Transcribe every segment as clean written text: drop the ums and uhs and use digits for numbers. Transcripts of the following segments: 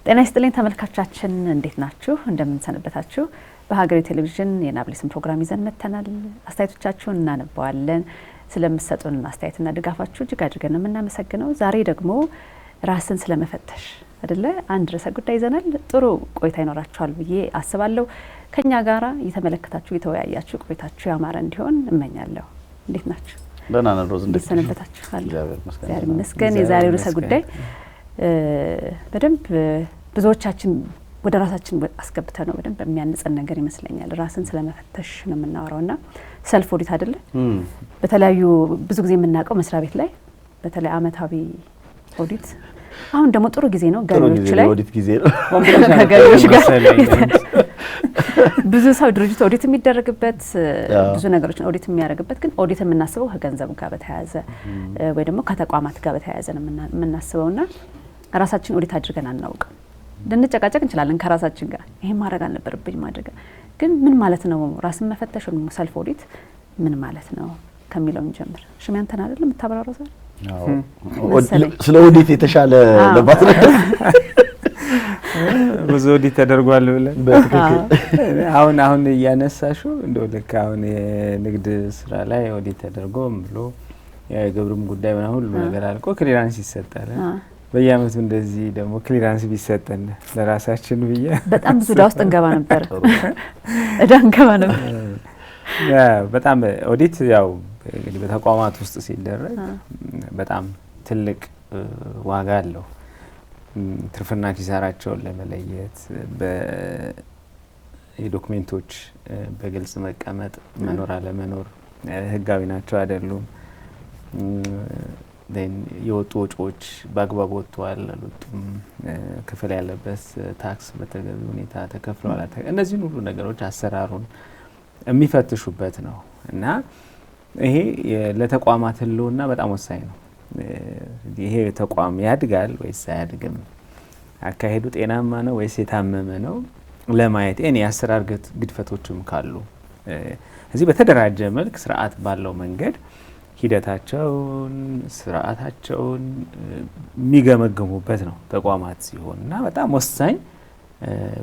ጤና ይስጥልኝ ተመልካቾቻችን እንዴት ናችሁ? እንደምን ሰነበታችሁ? በሀገሬ ቴሌቪዥን የናብሊስን ፕሮግራም ይዘን መተናል። አስተያየቶቻችሁን እናነባዋለን። ስለምትሰጡን አስተያየትና ድጋፋችሁ እጅግ አድርገን የምናመሰግነው። ዛሬ ደግሞ ራስን ስለመፈተሽ አይደለ አንድ ርዕሰ ጉዳይ ይዘናል። ጥሩ ቆይታ ይኖራችኋል ብዬ አስባለሁ። ከኛ ጋራ እየተመለከታችሁ እየተወያያችሁ ቆይታችሁ ያማረ እንዲሆን እመኛለሁ። እንዴት ናችሁ? ደህና ነን ሮዝ፣ እንዴት ሰነበታችሁ? ዛሬ መስገን የዛሬው ርዕሰ ጉዳይ በደንብ ብዙዎቻችን ወደ ራሳችን አስገብተ ነው በደንብ የሚያንጸን ነገር ይመስለኛል። ራስን ስለመፈተሽ ነው የምናወራውና ሰልፍ ኦዲት አይደለ? በተለያዩ ብዙ ጊዜ የምናውቀው መስሪያ ቤት ላይ በተለይ አመታዊ ኦዲት፣ አሁን ደግሞ ጥሩ ጊዜ ነው ገቢዎች ላይ ኦዲት ጊዜ ነው ከገቢዎች ጋር ብዙ ሰው ድርጅት ኦዲት የሚደረግበት ብዙ ነገሮችን ኦዲት የሚያደርግበት፣ ግን ኦዲት የምናስበው ከገንዘብ ጋር በተያያዘ ወይ ደግሞ ከተቋማት ጋር በተያያዘ ነው የምናስበውና ራሳችን ኦዲት አድርገን አናውቅም። ልንጨቃጨቅ እንችላለን ከራሳችን ጋር፣ ይሄን ማድረግ አልነበረብኝ ማድረግ፣ ግን ምን ማለት ነው ራስን መፈተሽ ወይ ሰልፍ ኦዲት ምን ማለት ነው ከሚለው እንጀምር። ሽሚያን ተና አይደለም የምታበራረው ዛሬ? ስለ ኦዲት የተሻለ ለባት ነው ብዙ ኦዲት ተደርጓል ብለን በትክክል አሁን እያነሳሽው እንደው ልክ አሁን የንግድ ስራ ላይ ኦዲት ተደርጎም ብሎ የግብርም ጉዳይ ምናምን ሁሉ ነገር አልቆ ክሊራንስ ይሰጣል። በየአመቱ እንደዚህ ደግሞ ክሊራንስ ቢሰጠን ለራሳችን ብዬ በጣም ብዙ ዕዳ ውስጥ እንገባ ነበር። በጣም ኦዲት ያው እንግዲህ በተቋማት ውስጥ ሲደረግ በጣም ትልቅ ዋጋ አለው። ትርፍና ኪሳራቸውን ለመለየት በዶክሜንቶች በግልጽ መቀመጥ፣ መኖር አለመኖር፣ ህጋዊ ናቸው አይደሉም፣ የወጡ ወጪዎች በአግባብ ወጥተዋል አልወጡም፣ ክፍል ያለበት ታክስ በተገቢ ሁኔታ ተከፍሏል፣ እነዚህን ሁሉ ነገሮች አሰራሩን የሚፈትሹበት ነው እና ይሄ ለተቋማት ህልውና በጣም ወሳኝ ነው። ይሄ ተቋም ያድጋል ወይስ አያድግም፣ አካሄዱ ጤናማ ነው ወይስ የታመመ ነው ለማየት የአሰራር ግድፈቶችም ካሉ እዚህ በተደራጀ መልክ ስርዓት ባለው መንገድ ሂደታቸውን ስርዓታቸውን የሚገመገሙበት ነው ተቋማት ሲሆን እና በጣም ወሳኝ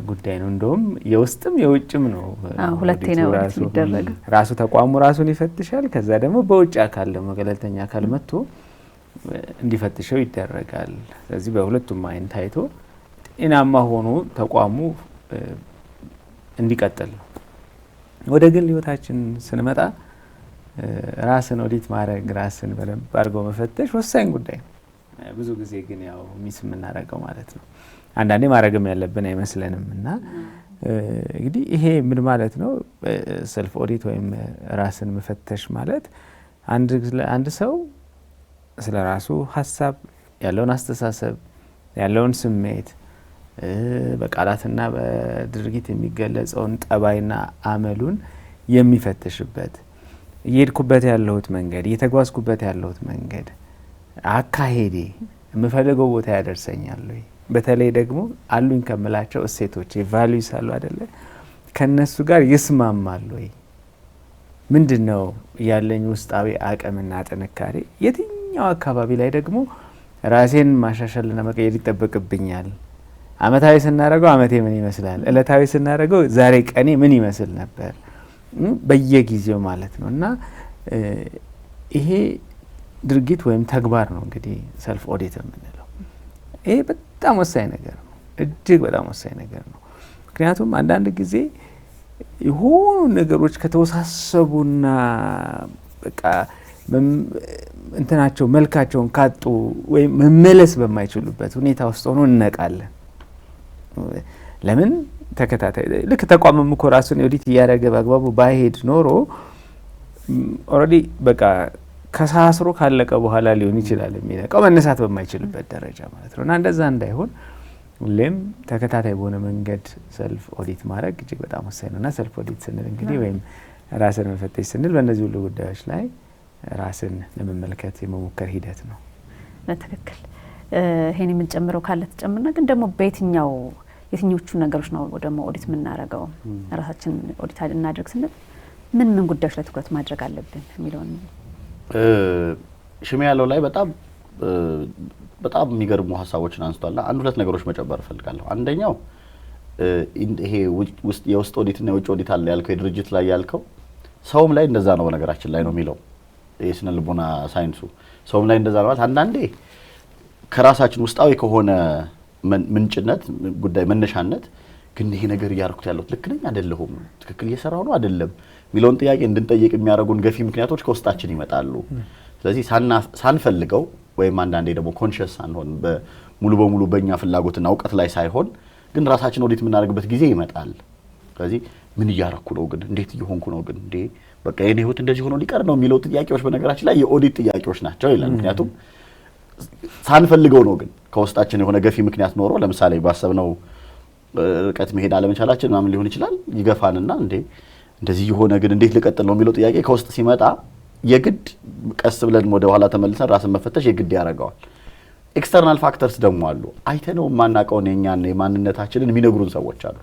ጉዳይ ነው። እንደውም የውስጥም የውጭም ነው። ሁለቴ ነው የሚደረግ። ራሱ ተቋሙ ራሱን ይፈትሻል። ከዛ ደግሞ በውጭ አካል ደግሞ ገለልተኛ አካል መጥቶ እንዲፈትሸው ይደረጋል። ስለዚህ በሁለቱም አይን ታይቶ ጤናማ ሆኖ ተቋሙ እንዲቀጥል ነው። ወደ ግል ህይወታችን ስንመጣ ራስን ኦዲት ማድረግ፣ ራስን በደንብ አድርጎ መፈተሽ ወሳኝ ጉዳይ ነው። ብዙ ጊዜ ግን ያው ሚስ የምናደርገው ማለት ነው። አንዳንዴ ማድረግም ያለብን አይመስለንም እና እንግዲህ ይሄ ምን ማለት ነው? ሰልፍ ኦዲት ወይም ራስን መፈተሽ ማለት አንድ ሰው ስለ ራሱ ሀሳብ ያለውን አስተሳሰብ ያለውን ስሜት በቃላትና በድርጊት የሚገለጸውን ጠባይና አመሉን የሚፈትሽበት፣ እየሄድኩበት ያለሁት መንገድ፣ እየተጓዝኩበት ያለሁት መንገድ፣ አካሄዴ የምፈልገው ቦታ ያደርሰኛል ወይ፣ በተለይ ደግሞ አሉኝ ከምላቸው እሴቶች ቫልዩስ አሉ አይደለ፣ ከነሱ ጋር ይስማማል ወይ፣ ምንድነው ያለኝ ውስጣዊ አቅምና ጥንካሬ፣ የትኛው አካባቢ ላይ ደግሞ ራሴን ማሻሻልና መቀየር ይጠበቅብኛል። አመታዊ ስናደርገው አመቴ ምን ይመስላል፣ እለታዊ ስናደርገው ዛሬ ቀኔ ምን ይመስል ነበር፣ በየጊዜው ማለት ነው። እና ይሄ ድርጊት ወይም ተግባር ነው እንግዲህ ሰልፍ ኦዲት የምንለው። ይሄ በጣም ወሳኝ ነገር ነው፣ እጅግ በጣም ወሳኝ ነገር ነው። ምክንያቱም አንዳንድ ጊዜ የሆኑ ነገሮች ከተወሳሰቡና በቃ እንትናቸው መልካቸውን ካጡ ወይም መመለስ በማይችሉበት ሁኔታ ውስጥ ሆኖ እንነቃለን። ለምን ተከታታይ ልክ ተቋምም እኮ ራሱን ኦዲት እያደረገ በአግባቡ ባይሄድ ኖሮ ኦልሬዲ በቃ ከሳስሮ ካለቀ በኋላ ሊሆን ይችላል የሚነቃው መነሳት በማይችልበት ደረጃ ማለት ነው። እና እንደዛ እንዳይሆን ሁሌም ተከታታይ በሆነ መንገድ ሰልፍ ኦዲት ማድረግ እጅግ በጣም ወሳኝ ነው። እና ሰልፍ ኦዲት ስንል እንግዲህ ወይም ራስን መፈተሽ ስንል በእነዚህ ሁሉ ጉዳዮች ላይ ራስን ለመመልከት የመሞከር ሂደት ነው። በትክክል ይሄን የምንጨምረው ካለ ተጨምርና፣ ግን ደግሞ የትኞቹ ነገሮች ነው ደግሞ ኦዲት የምናደርገው? ራሳችን ኦዲት እናድርግ ስንል ምን ጉዳዮች ላይ ትኩረት ማድረግ አለብን የሚለውን ሽሜ ያለው ላይ በጣም በጣም የሚገርሙ ሀሳቦችን አንስቷልና አንድ ሁለት ነገሮች መጨመር እፈልጋለሁ። አንደኛው ይሄ የውስጥ ኦዲትና የውጭ ኦዲት አለ ያልከው የድርጅት ላይ ያልከው ሰውም ላይ እንደዛ ነው በነገራችን ላይ ነው የሚለው የስነ ልቦና ሳይንሱ ሰውም ላይ እንደዛ ነው ማለት አንዳንዴ ከራሳችን ውስጣዊ ከሆነ ምንጭነት ጉዳይ መነሻነት ግን ይሄ ነገር እያደረኩት ያለሁት ልክ ነኝ አይደለሁም ትክክል እየሰራሁ ነው አይደለም ሚለውን ጥያቄ እንድንጠይቅ የሚያደርጉን ገፊ ምክንያቶች ከውስጣችን ይመጣሉ። ስለዚህ ሳንፈልገው ወይም አንዳንዴ ደግሞ ኮንሺየስ ሳንሆን ሙሉ በሙሉ በእኛ ፍላጎትና እውቀት ላይ ሳይሆን ግን ራሳችን ኦዲት የምናደርግበት ጊዜ ይመጣል። ስለዚህ ምን እያደረኩ ነው ግን እንዴት እየሆንኩ ነው ግን እንዴ በቃ የኔ ህይወት እንደዚህ ሆኖ ሊቀር ነው የሚለው ጥያቄዎች በነገራችን ላይ የኦዲት ጥያቄዎች ናቸው ይላል። ምክንያቱም ሳንፈልገው ነው ግን ከውስጣችን የሆነ ገፊ ምክንያት ኖሮ ለምሳሌ ባሰብነው ርቀት መሄድ አለመቻላችን ምናምን ሊሆን ይችላል ይገፋንና እንዴ እንደዚህ የሆነ ግን እንዴት ልቀጥል ነው የሚለው ጥያቄ ከውስጥ ሲመጣ የግድ ቀስ ብለን ወደ ኋላ ተመልሰን ራስን መፈተሽ የግድ ያደርገዋል። ኤክስተርናል ፋክተርስ ደግሞ አሉ። አይተነው የማናውቀውን የኛን የማንነታችንን የሚነግሩን ሰዎች አሉ።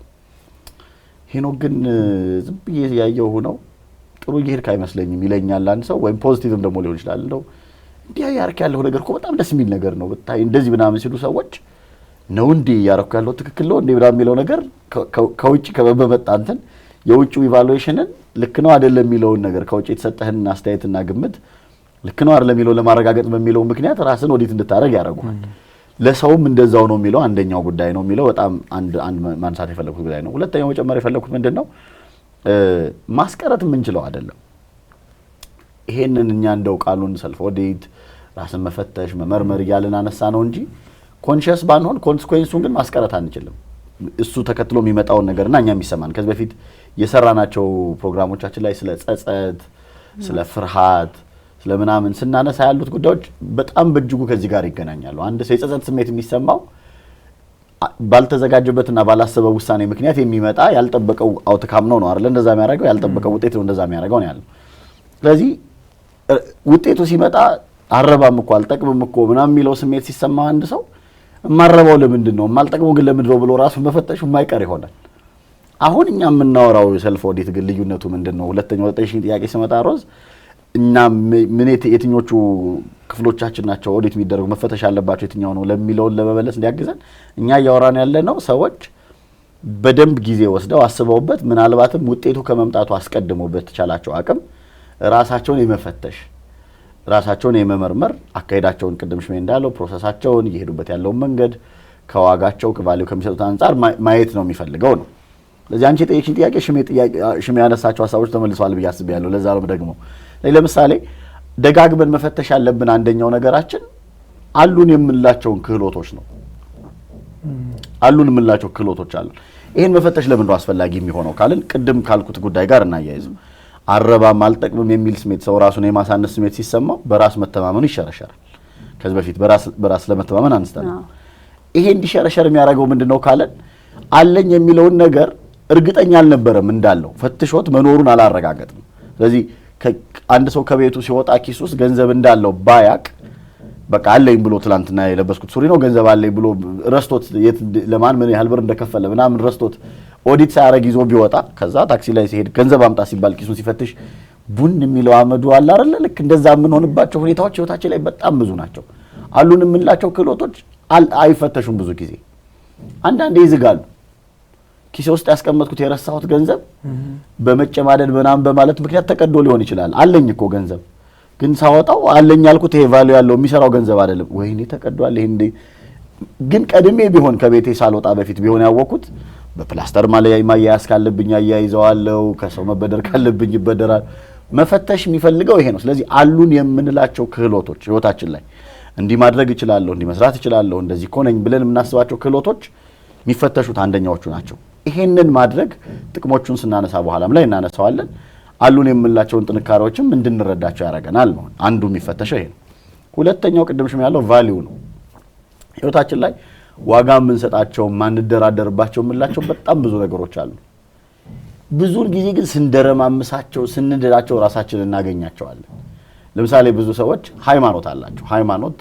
ሄኖክ ግን ዝም ብዬ ያየው ነው ጥሩ እየሄድክ አይመስለኝም ይለኛል አንድ ሰው ወይም ፖዚቲቭም ደግሞ ሊሆን ይችላል እንደው እንዲያ ያርክ ያለው ነገር እኮ በጣም ደስ የሚል ነገር ነው ብታይ እንደዚህ ምናምን ሲሉ ሰዎች ነው እንዴ ያረኩ ያለው ትክክል ነው እንዴ ብላ የሚለው ነገር ከውጪ ከበበመጣ እንትን የውጪው ኢቫሉዌሽንን ልክ ነው አይደለም የሚለውን ነገር ከውጪ የተሰጠህን አስተያየትና ግምት ልክ ነው አይደለም የሚለው ለማረጋገጥ በሚለው ምክንያት ራስን ኦዲት እንድታረግ ያደርጋል። ለሰውም እንደዛው ነው የሚለው አንደኛው ጉዳይ ነው የሚለው በጣም አንድ ማንሳት የፈለኩት ጉዳይ ነው። ሁለተኛው መጨመር የፈለኩት ምንድነው ማስቀረት የምንችለው አይደለም። ይሄንን እኛ እንደው ቃሉን ሰልፍ ኦዲት ራስን መፈተሽ መመርመር እያልን አነሳ ነው እንጂ ኮንሺየስ ባንሆን ኮንሲኩዌንሱን ግን ማስቀረት አንችልም። እሱ ተከትሎ የሚመጣውን ነገርና እኛ የሚሰማን ከዚህ በፊት የሰራናቸው ፕሮግራሞቻችን ላይ ስለ ጸጸት ስለ ፍርሃት ስለምናምን ስናነሳ ያሉት ጉዳዮች በጣም በእጅጉ ከዚህ ጋር ይገናኛሉ። አንድ ሰው የጸጸት ስሜት የሚሰማው ባልተዘጋጀበትና ባላሰበው ውሳኔ ምክንያት የሚመጣ ያልጠበቀው አውትካም ነው አይደል? እንደዛ የሚያደርገው ያልጠበቀው ውጤት ነው እንደዛ የሚያደርገው ነው ያለው። ስለዚህ ውጤቱ ሲመጣ አረባም እኮ አልጠቅምም እኮ ምናምን የሚለው ስሜት ሲሰማ አንድ ሰው ማረባው ለምንድን ነው ማልጠቅመው ግን ለምንድን ነው ብሎ ራሱን መፈተሹ የማይቀር ይሆናል። አሁን እኛ የምናወራው ሰልፍ ኦዲት ግን ልዩነቱ ምንድነው? ሁለተኛው ጥያቄ ሲመጣ ሮዝ እና ምን የትኞቹ ክፍሎቻችን ናቸው ኦዲት የሚደረጉ መፈተሽ ያለባቸው የትኛው ነው ለሚለውን ለመመለስ እንዲያግዘን እኛ እያወራን ያለነው ሰዎች በደንብ ጊዜ ወስደው አስበውበት ምናልባትም ውጤቱ ከመምጣቱ አስቀድሞ በተቻላቸው አቅም ራሳቸውን የመፈተሽ ራሳቸውን የመመርመር አካሄዳቸውን ቅድም ሽሜ እንዳለው ፕሮሰሳቸውን እየሄዱበት ያለው መንገድ ከዋጋቸው ከቫልዩ ከሚሰጡት አንፃር ማየት ነው የሚፈልገው ነው። ለዚህ አንቺ ጠይቂኝ ጥያቄ ሽሜ ያነሳቸው ሐሳቦች ተመልሰዋል ብዬ አስቤያለሁ። ለዛ ነው ደግሞ ለምሳሌ ደጋግመን መፈተሽ ያለብን አንደኛው ነገራችን አሉን የምንላቸውን ክህሎቶች ነው። አሉን የምንላቸው ክህሎቶች አሉ። ይሄን መፈተሽ ለምን ነው አስፈላጊ የሚሆነው ካልን ቅድም ካልኩት ጉዳይ ጋር እናያይዘው። አረባም አልጠቅምም የሚል ስሜት ሰው ራሱን የማሳነስ ስሜት ሲሰማው በራስ መተማመኑ ይሸረሸራል። ከዚህ በፊት በራስ ለመተማመን አንስተናል። ይሄ እንዲሸረሸር የሚያደርገው ምንድነው ካለን አለኝ የሚለውን ነገር እርግጠኛ አልነበረም እንዳለው ፈትሾት መኖሩን አላረጋገጥም። ስለዚህ አንድ ሰው ከቤቱ ሲወጣ ኪስ ውስጥ ገንዘብ እንዳለው ባያቅ በቃ አለኝ ብሎ ትላንትና የለበስኩት ሱሪ ነው ገንዘብ አለኝ ብሎ ረስቶት ለማን ምን ያህል ብር እንደከፈለ ምናምን ረስቶት ኦዲት ሳያረግ ይዞ ቢወጣ ከዛ ታክሲ ላይ ሲሄድ ገንዘብ አምጣ ሲባል ኪሱን ሲፈትሽ ቡን የሚለው አመዱ አለ አይደል? ልክ እንደዛ ምን ሆነባቸው ሁኔታዎች ህይወታችን ላይ በጣም ብዙ ናቸው። አሉን የምንላቸው ክህሎቶች አይፈተሹም። ብዙ ጊዜ አንዳንዴ ይዝጋሉ። ኪሴ ውስጥ ያስቀመጥኩት የረሳሁት ገንዘብ በመጨማደድ ምናምን በማለት ምክንያት ተቀዶ ሊሆን ይችላል። አለኝ እኮ ገንዘብ ግን ሳወጣው አለኝ ያልኩት ይሄ ቫልዩ ያለው የሚሰራው ገንዘብ አይደለም። ወይኔ ተቀዷል። ይሄ እንደ ግን ቀድሜ ቢሆን ከቤቴ ሳልወጣ በፊት ቢሆን ያወቅኩት በፕላስተር ማያያዝ ካለብኝ አያይዘዋለሁ፣ ከሰው መበደር ካለብኝ ይበደራል። መፈተሽ የሚፈልገው ይሄ ነው። ስለዚህ አሉን የምንላቸው ክህሎቶች ህይወታችን ላይ እንዲህ ማድረግ እችላለሁ፣ እንዲህ መስራት እችላለሁ፣ እንደዚህ እኮ ነኝ ብለን የምናስባቸው ክህሎቶች የሚፈተሹት አንደኛዎቹ ናቸው። ይሄንን ማድረግ ጥቅሞቹን ስናነሳ በኋላም ላይ እናነሳዋለን። አሉን የምንላቸውን ጥንካሬዎችም እንድንረዳቸው ያደርገናል ነው አንዱ የሚፈተሸው ይሄ ነው። ሁለተኛው ቅድም ሽም ያለው ቫልዩ ነው። ህይወታችን ላይ ዋጋ የምንሰጣቸው ማንደራደርባቸው የምንላቸው በጣም ብዙ ነገሮች አሉ። ብዙውን ጊዜ ግን ስንደረማምሳቸው ስንድላቸው ራሳችንን እናገኛቸዋለን። ለምሳሌ ብዙ ሰዎች ሃይማኖት አላቸው። ሃይማኖት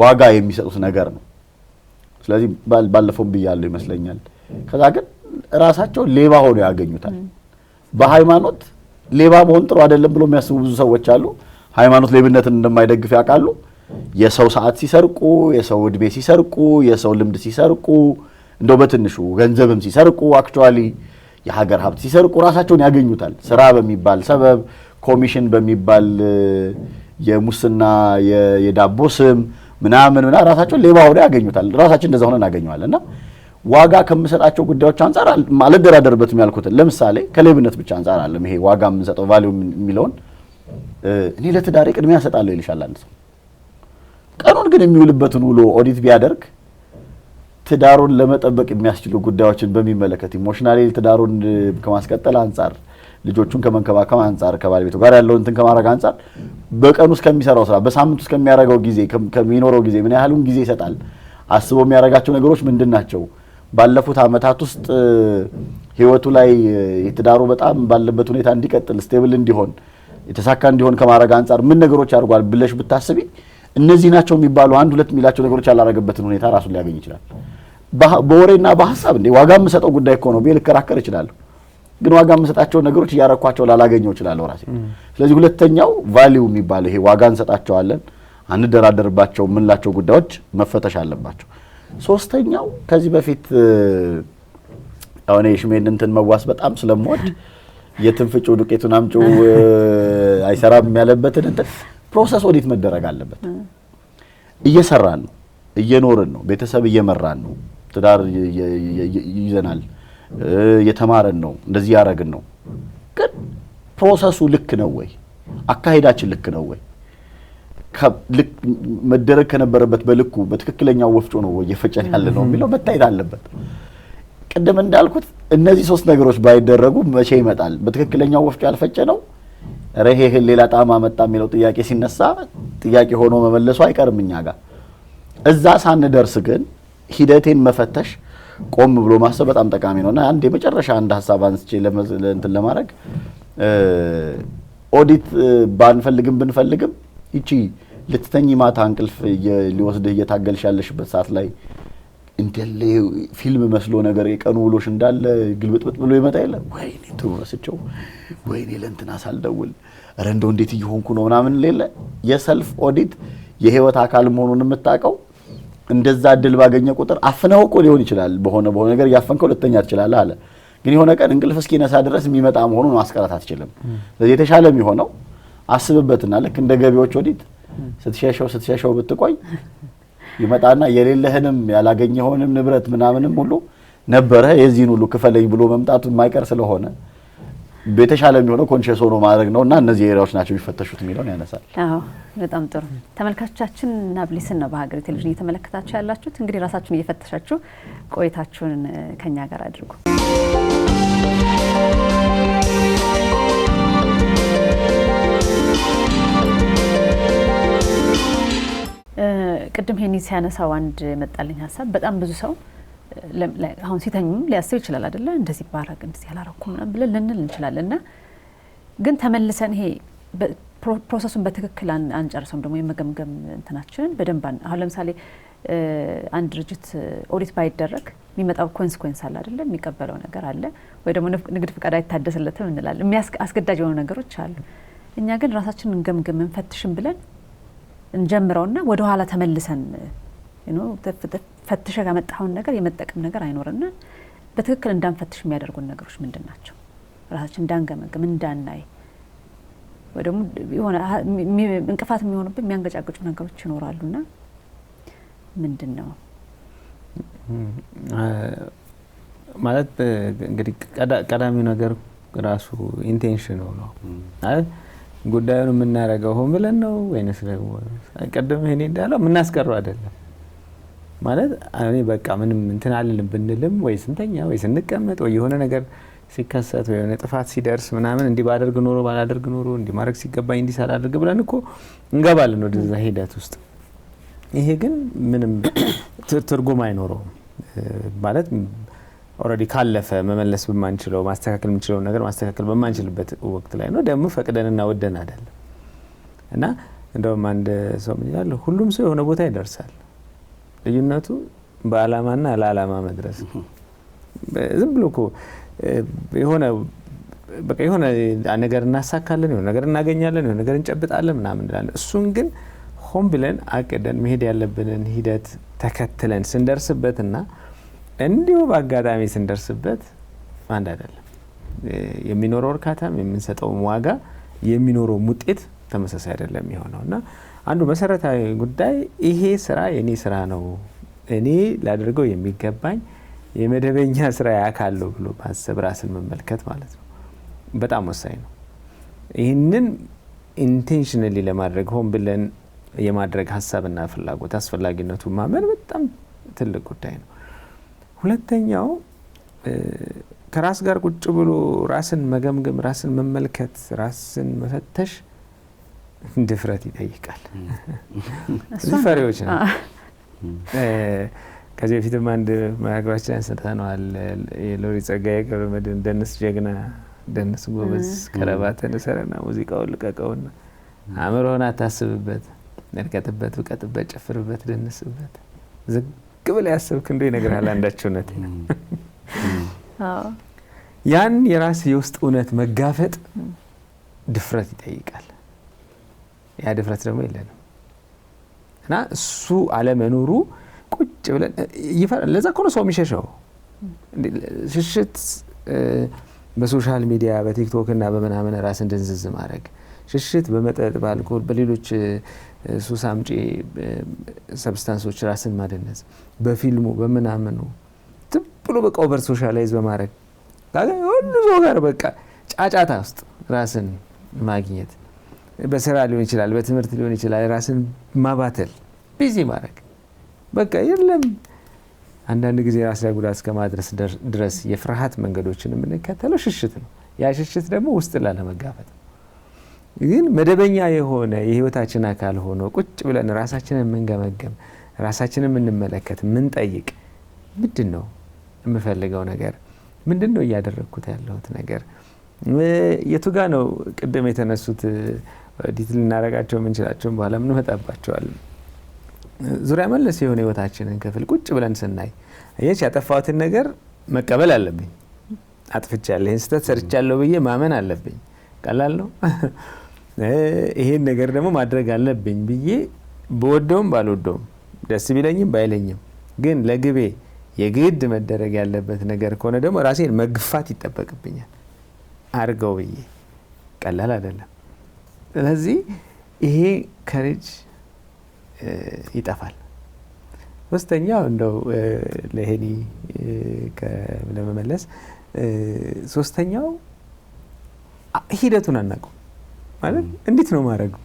ዋጋ የሚሰጡት ነገር ነው። ስለዚህ ባለፈው ብያለሁ ይመስለኛል። ከዛ ግን ራሳቸው ሌባ ሆነው ያገኙታል። በሃይማኖት ሌባ መሆን ጥሩ አይደለም ብሎ የሚያስቡ ብዙ ሰዎች አሉ። ሃይማኖት ሌብነትን እንደማይደግፍ ያውቃሉ። የሰው ሰዓት ሲሰርቁ፣ የሰው እድሜ ሲሰርቁ፣ የሰው ልምድ ሲሰርቁ፣ እንደው በትንሹ ገንዘብም ሲሰርቁ፣ አክቹአሊ የሀገር ሀብት ሲሰርቁ ራሳቸውን ያገኙታል። ስራ በሚባል ሰበብ፣ ኮሚሽን በሚባል የሙስና የዳቦ ስም ምናምን ራሳቸውን ሌባ ሆነው ያገኙታል። ራሳችን እንደዛ ሆነን እናገኘዋለን። እና ዋጋ ከምሰጣቸው ጉዳዮች አንጻር አልደራደርበትም ያልኩትን ለምሳሌ ከሌብነት ብቻ አንጻር አለም ይሄ ዋጋ የምንሰጠው ቫልዩ የሚለውን እኔ ለትዳሬ ቅድሚያ እሰጣለሁ ይልሻል አንድ ሰው። ቀኑን ግን የሚውልበትን ውሎ ኦዲት ቢያደርግ ትዳሩን ለመጠበቅ የሚያስችሉ ጉዳዮችን በሚመለከት ኢሞሽናሊ ትዳሩን ከማስቀጠል አንጻር፣ ልጆቹን ከመንከባከብ አንጻር፣ ከባለቤቱ ጋር ያለውን እንትን ከማድረግ አንጻር በቀን ውስጥ ከሚሰራው ስራ፣ በሳምንት ውስጥ ከሚያደርገው ጊዜ፣ ከሚኖረው ጊዜ ምን ያህሉን ጊዜ ይሰጣል፣ አስቦ የሚያደርጋቸው ነገሮች ምንድን ናቸው፣ ባለፉት አመታት ውስጥ ህይወቱ ላይ የትዳሩ በጣም ባለበት ሁኔታ እንዲቀጥል ስቴብል እንዲሆን የተሳካ እንዲሆን ከማድረግ አንጻር ምን ነገሮች አድርጓል ብለሽ ብታስቢ እነዚህ ናቸው የሚባሉ አንድ ሁለት የሚላቸው ነገሮች ያላረገበትን ሁኔታ ራሱን ሊያገኝ ይችላል። በወሬና በሐሳብ እንዴ ዋጋ የምሰጠው ጉዳይ እኮ ነው ልከራከር እችላለሁ፣ ግን ዋጋ የምሰጣቸው ነገሮች እያረኳቸው ላላገኘው እችላለሁ ራሴ። ስለዚህ ሁለተኛው ቫልዩ የሚባለው ይሄ ዋጋ እንሰጣቸዋለን አንደራደርባቸው የምንላቸው ጉዳዮች መፈተሽ አለባቸው። ሶስተኛው ከዚህ በፊት አሁን የሽሜን እንትን መዋስ በጣም ስለምወድ የትንፍጩ ዱቄቱን አምጩ አይሰራም ያለበትን እንትን ፕሮሰስ ኦዲት መደረግ አለበት። እየሰራን ነው፣ እየኖርን ነው፣ ቤተሰብ እየመራን ነው፣ ትዳር ይዘናል፣ እየተማረን ነው፣ እንደዚህ ያደረግን ነው። ግን ፕሮሰሱ ልክ ነው ወይ? አካሄዳችን ልክ ነው ወይ? ልክ መደረግ ከነበረበት በልኩ በትክክለኛው ወፍጮ ነው ወይ እየፈጨን ያለ ነው የሚለው መታየት አለበት። ቅድም እንዳልኩት እነዚህ ሶስት ነገሮች ባይደረጉ መቼ ይመጣል? በትክክለኛው ወፍጮ ያልፈጨ ነው ረሄ ሌላ ጣዕም አመጣ የሚለው ጥያቄ ሲነሳ ጥያቄ ሆኖ መመለሱ አይቀርም እኛ ጋር። እዛ ሳንደርስ ግን ሂደቴን መፈተሽ ቆም ብሎ ማሰብ በጣም ጠቃሚ ነውና አንድ የመጨረሻ አንድ ሀሳብ አንስቼ እንትን ለማድረግ ኦዲት ባንፈልግም ብንፈልግም ይቺ ልትተኝ ማታ እንቅልፍ ሊወስድህ እየታገልሽ ያለሽበት ሰዓት ላይ እንደለ ፊልም መስሎ ነገር የቀኑ ውሎሽ እንዳለ ግልብጥብጥ ብሎ ይመጣ የለ ወይኔ ተወስቸው ወይኔ ለእንትና ሳልደውል ኧረ እንደው እንዴት እየሆንኩ ነው ምናምን ሌለ የሰልፍ ኦዲት የህይወት አካል መሆኑን የምታውቀው እንደዛ እድል ባገኘ ቁጥር አፍነው እኮ ሊሆን ይችላል በሆነ ነገር ያፈንከው ሁለተኛ ትችላለህ አለ። ግን የሆነ ቀን እንቅልፍ እስኪነሳ ድረስ የሚመጣ መሆኑን ማስቀረት አትችልም። ስለዚህ የተሻለ የሚሆነው አስብበትና ልክ እንደ ገቢዎች ኦዲት ስትሸሸው ብትቆይ ይመጣና የሌለህንም ያላገኘኸውንም ንብረት ምናምንም ሁሉ ነበረ የዚህን ሁሉ ክፈለኝ ብሎ መምጣቱ የማይቀር ስለሆነ በተሻለ የሚሆነው ኮንሺየስ ሆኖ ማድረግ ነውና እነዚህ ኤሪያዎች ናቸው የሚፈተሹት የሚለውን ያነሳል። አዎ በጣም ጥሩ። ተመልካቾቻችን ናብሊስን ነው በሀገሬ ቴሌቪዥን እየተመለከታችሁ ያላችሁት። እንግዲህ ራሳችሁን እየፈተሻችሁ ቆይታችሁን ከኛ ጋር አድርጉ። ቅድም ሄኒ ሲያነሳው አንድ መጣልኝ ሀሳብ በጣም ብዙ ሰው አሁን ሲተኙም ሊያስብ ይችላል አይደለ? እንደዚህ ባረግ እንደዚህ ያላረኩም ምናምን ብለን ልንል እንችላለንና ግን ተመልሰን ይሄ ፕሮሰሱን በትክክል አንጨርሰውም ደግሞ የመገምገም እንትናችንን በደንብ አሁን ለምሳሌ አንድ ድርጅት ኦዲት ባይደረግ የሚመጣው ኮንሲኩዌንስ አለ አይደለ? የሚቀበለው ነገር አለ ወይ ደግሞ ንግድ ፍቃድ አይታደስለትም እንላለን። አስገዳጅ የሆኑ ነገሮች አሉ። እኛ ግን ራሳችንን እንገምግም እንፈትሽም ብለን እንጀምረውና ወደ ኋላ ተመልሰን ፈትሸ ያመጣውን ነገር የመጠቀም ነገር አይኖርና በትክክል እንዳንፈትሽ የሚያደርጉን ነገሮች ምንድን ናቸው? ራሳችን እንዳንገመግም እንዳናይ ወይ ደግሞ የሆነ እንቅፋት የሚሆኑብን የሚያንገጫግጩ ነገሮች ይኖራሉና ምንድን ነው ማለት እንግዲህ ቀዳሚው ነገር ራሱ ኢንቴንሽኑ ነው አይደል? ጉዳዩን የምናረጋው ሆን ብለን ነው ወይንስ ደግሞ ቀደም ይሄን እንዳለው የምናስቀረው አይደለም ማለት እኔ በቃ ምንም እንትን አልልም ብንልም ወይ ስንተኛ ወይ ስንቀመጥ ወይ የሆነ ነገር ሲከሰት ወይ የሆነ ጥፋት ሲደርስ ምናምን እንዲህ ባደርግ ኖሮ ባላደርግ ኖሮ እንዲህ ማድረግ ሲገባኝ እንዲህ ሳላደርግ ብለን እኮ እንገባለን ወደዛ ሂደት ውስጥ። ይሄ ግን ምንም ትርጉም አይኖረውም ማለት ኦልሬዲ ካለፈ መመለስ በማንችለው ማስተካከል የምንችለው ነገር ማስተካከል በማንችልበት ወቅት ላይ ነው ደግሞ ፈቅደንና ወደን አይደለም። እና እንደውም አንድ ሰው ምን ይላል ሁሉም ሰው የሆነ ቦታ ይደርሳል፣ ልዩነቱ በአላማና ለአላማ መድረስ። ዝም ብሎ እኮ የሆነ በቃ የሆነ ነገር እናሳካለን፣ የሆነ ነገር እናገኛለን፣ የሆነ ነገር እንጨብጣለን ምናምን እንላለን። እሱን ግን ሆን ብለን አቅደን መሄድ ያለብንን ሂደት ተከትለን ስንደርስበትና እንዲሁ በአጋጣሚ ስንደርስበት አንድ አይደለም። የሚኖረው እርካታም የምንሰጠውም ዋጋ የሚኖረው ውጤት ተመሳሳይ አይደለም የሚሆነው እና አንዱ መሰረታዊ ጉዳይ ይሄ ስራ የኔ ስራ ነው፣ እኔ ላደርገው የሚገባኝ የመደበኛ ስራ አካል ነው ብሎ ማሰብ ራስን መመልከት ማለት ነው። በጣም ወሳኝ ነው። ይህንን ኢንቴንሽናሊ ለማድረግ ሆን ብለን የማድረግ ሀሳብና ፍላጎት አስፈላጊነቱ ማመን በጣም ትልቅ ጉዳይ ነው። ሁለተኛው ከራስ ጋር ቁጭ ብሎ ራስን መገምገም፣ ራስን መመልከት፣ ራስን መፈተሽ ድፍረት ይጠይቃል። እዚህ ፈሪዎች ነው። ከዚህ በፊትም አንድ መግባችን አንስተነዋል። የሎሬት ጸጋዬ ገብረመድህን ደንስ ጀግና፣ ደንስ ጎበዝ፣ ከረባትን እሰርና ሙዚቃውን ልቀቀውና አእምሮህን አታስብበት፣ ነድቀጥበት፣ ውቀጥበት፣ ጨፍርበት፣ ደንስበት፣ ዝግ ብለህ ያሰብክ እንደው ይነግርሃል አንዳች እውነት ነው። ያን የራስ የውስጥ እውነት መጋፈጥ ድፍረት ይጠይቃል። ያ ድፍረት ደግሞ የለንም እና እሱ አለመኖሩ ቁጭ ብለን ይፈራል። ለዛ እኮ ነው ሰው የሚሸሸው። ሽሽት በሶሻል ሚዲያ በቲክቶክ እና በምናምን ራስን ድንዝዝ ማድረግ፣ ሽሽት በመጠጥ በአልኮል በሌሎች ሱስ አምጪ ሰብስታንሶች ራስን ማደነዝ፣ በፊልሙ በምናምኑ ዝም ብሎ በቃ ኦቨር ሶሻላይዝ በማድረግ ሁሉ ሰው ጋር በቃ ጫጫታ ውስጥ ራስን ማግኘት፣ በስራ ሊሆን ይችላል፣ በትምህርት ሊሆን ይችላል፣ ራስን ማባተል፣ ቢዚ ማድረግ በቃ የለም። አንዳንድ ጊዜ ራስ ላይ ጉዳት እስከማድረስ ድረስ የፍርሃት መንገዶችን የምንከተለው ሽሽት ነው። ያ ሽሽት ደግሞ ውስጥ ላለመጋፈጥ ግን መደበኛ የሆነ የህይወታችን አካል ሆኖ ቁጭ ብለን ራሳችንን የምንገመገም፣ ራሳችንን የምንመለከት፣ የምንጠይቅ ምንድን ነው የምፈልገው ነገር፣ ምንድን ነው እያደረግኩት ያለሁት ነገር፣ የቱጋ ነው ቅድም የተነሱት ዲት ልናረጋቸው የምንችላቸውን በኋላ ምንመጣባቸዋል። ዙሪያ መለስ የሆነ ህይወታችንን ክፍል ቁጭ ብለን ስናይ እየች ያጠፋሁትን ነገር መቀበል አለብኝ። አጥፍቻለሁ፣ ይህን ስህተት ሰርቻለሁ ብዬ ማመን አለብኝ። ቀላል ነው። ይሄን ነገር ደግሞ ማድረግ አለብኝ ብዬ በወደውም ባልወደውም ደስ ቢለኝም ባይለኝም ግን ለግቤ የግድ መደረግ ያለበት ነገር ከሆነ ደግሞ ራሴን መግፋት ይጠበቅብኛል አርገው ብዬ። ቀላል አይደለም። ስለዚህ ይሄ ከሬጅ ይጠፋል። ሶስተኛው እንደው ለሄኒ ለመመለስ ሶስተኛው ሂደቱን አናውቀው ማለት እንዴት ነው ማድረገው?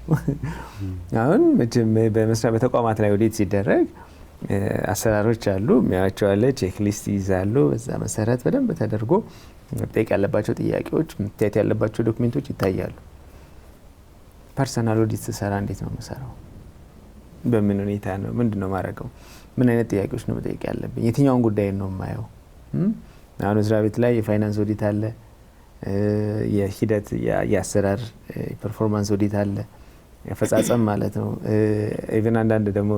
አሁን መቼም በመስሪያ በተቋማት ላይ ኦዲት ሲደረግ አሰራሮች አሉ፣ የሚያዩዋቸው አለ፣ ቼክ ሊስት ይዛሉ። በዛ መሰረት በደንብ ተደርጎ መጠየቅ ያለባቸው ጥያቄዎች፣ መታየት ያለባቸው ዶክሜንቶች ይታያሉ። ፐርሰናል ኦዲት ስሰራ እንዴት ነው የምሰራው? በምን ሁኔታ ነው? ምንድን ነው ማድረገው? ምን አይነት ጥያቄዎች ነው መጠየቅ ያለብኝ? የትኛውን ጉዳይ ነው የማየው? አሁን መስሪያ ቤት ላይ የፋይናንስ ኦዲት አለ፣ የሂደት የአሰራር ፐርፎርማንስ ኦዲት አለ፣ የአፈጻጸም ማለት ነው። ኢቨን አንዳንድ ደግሞ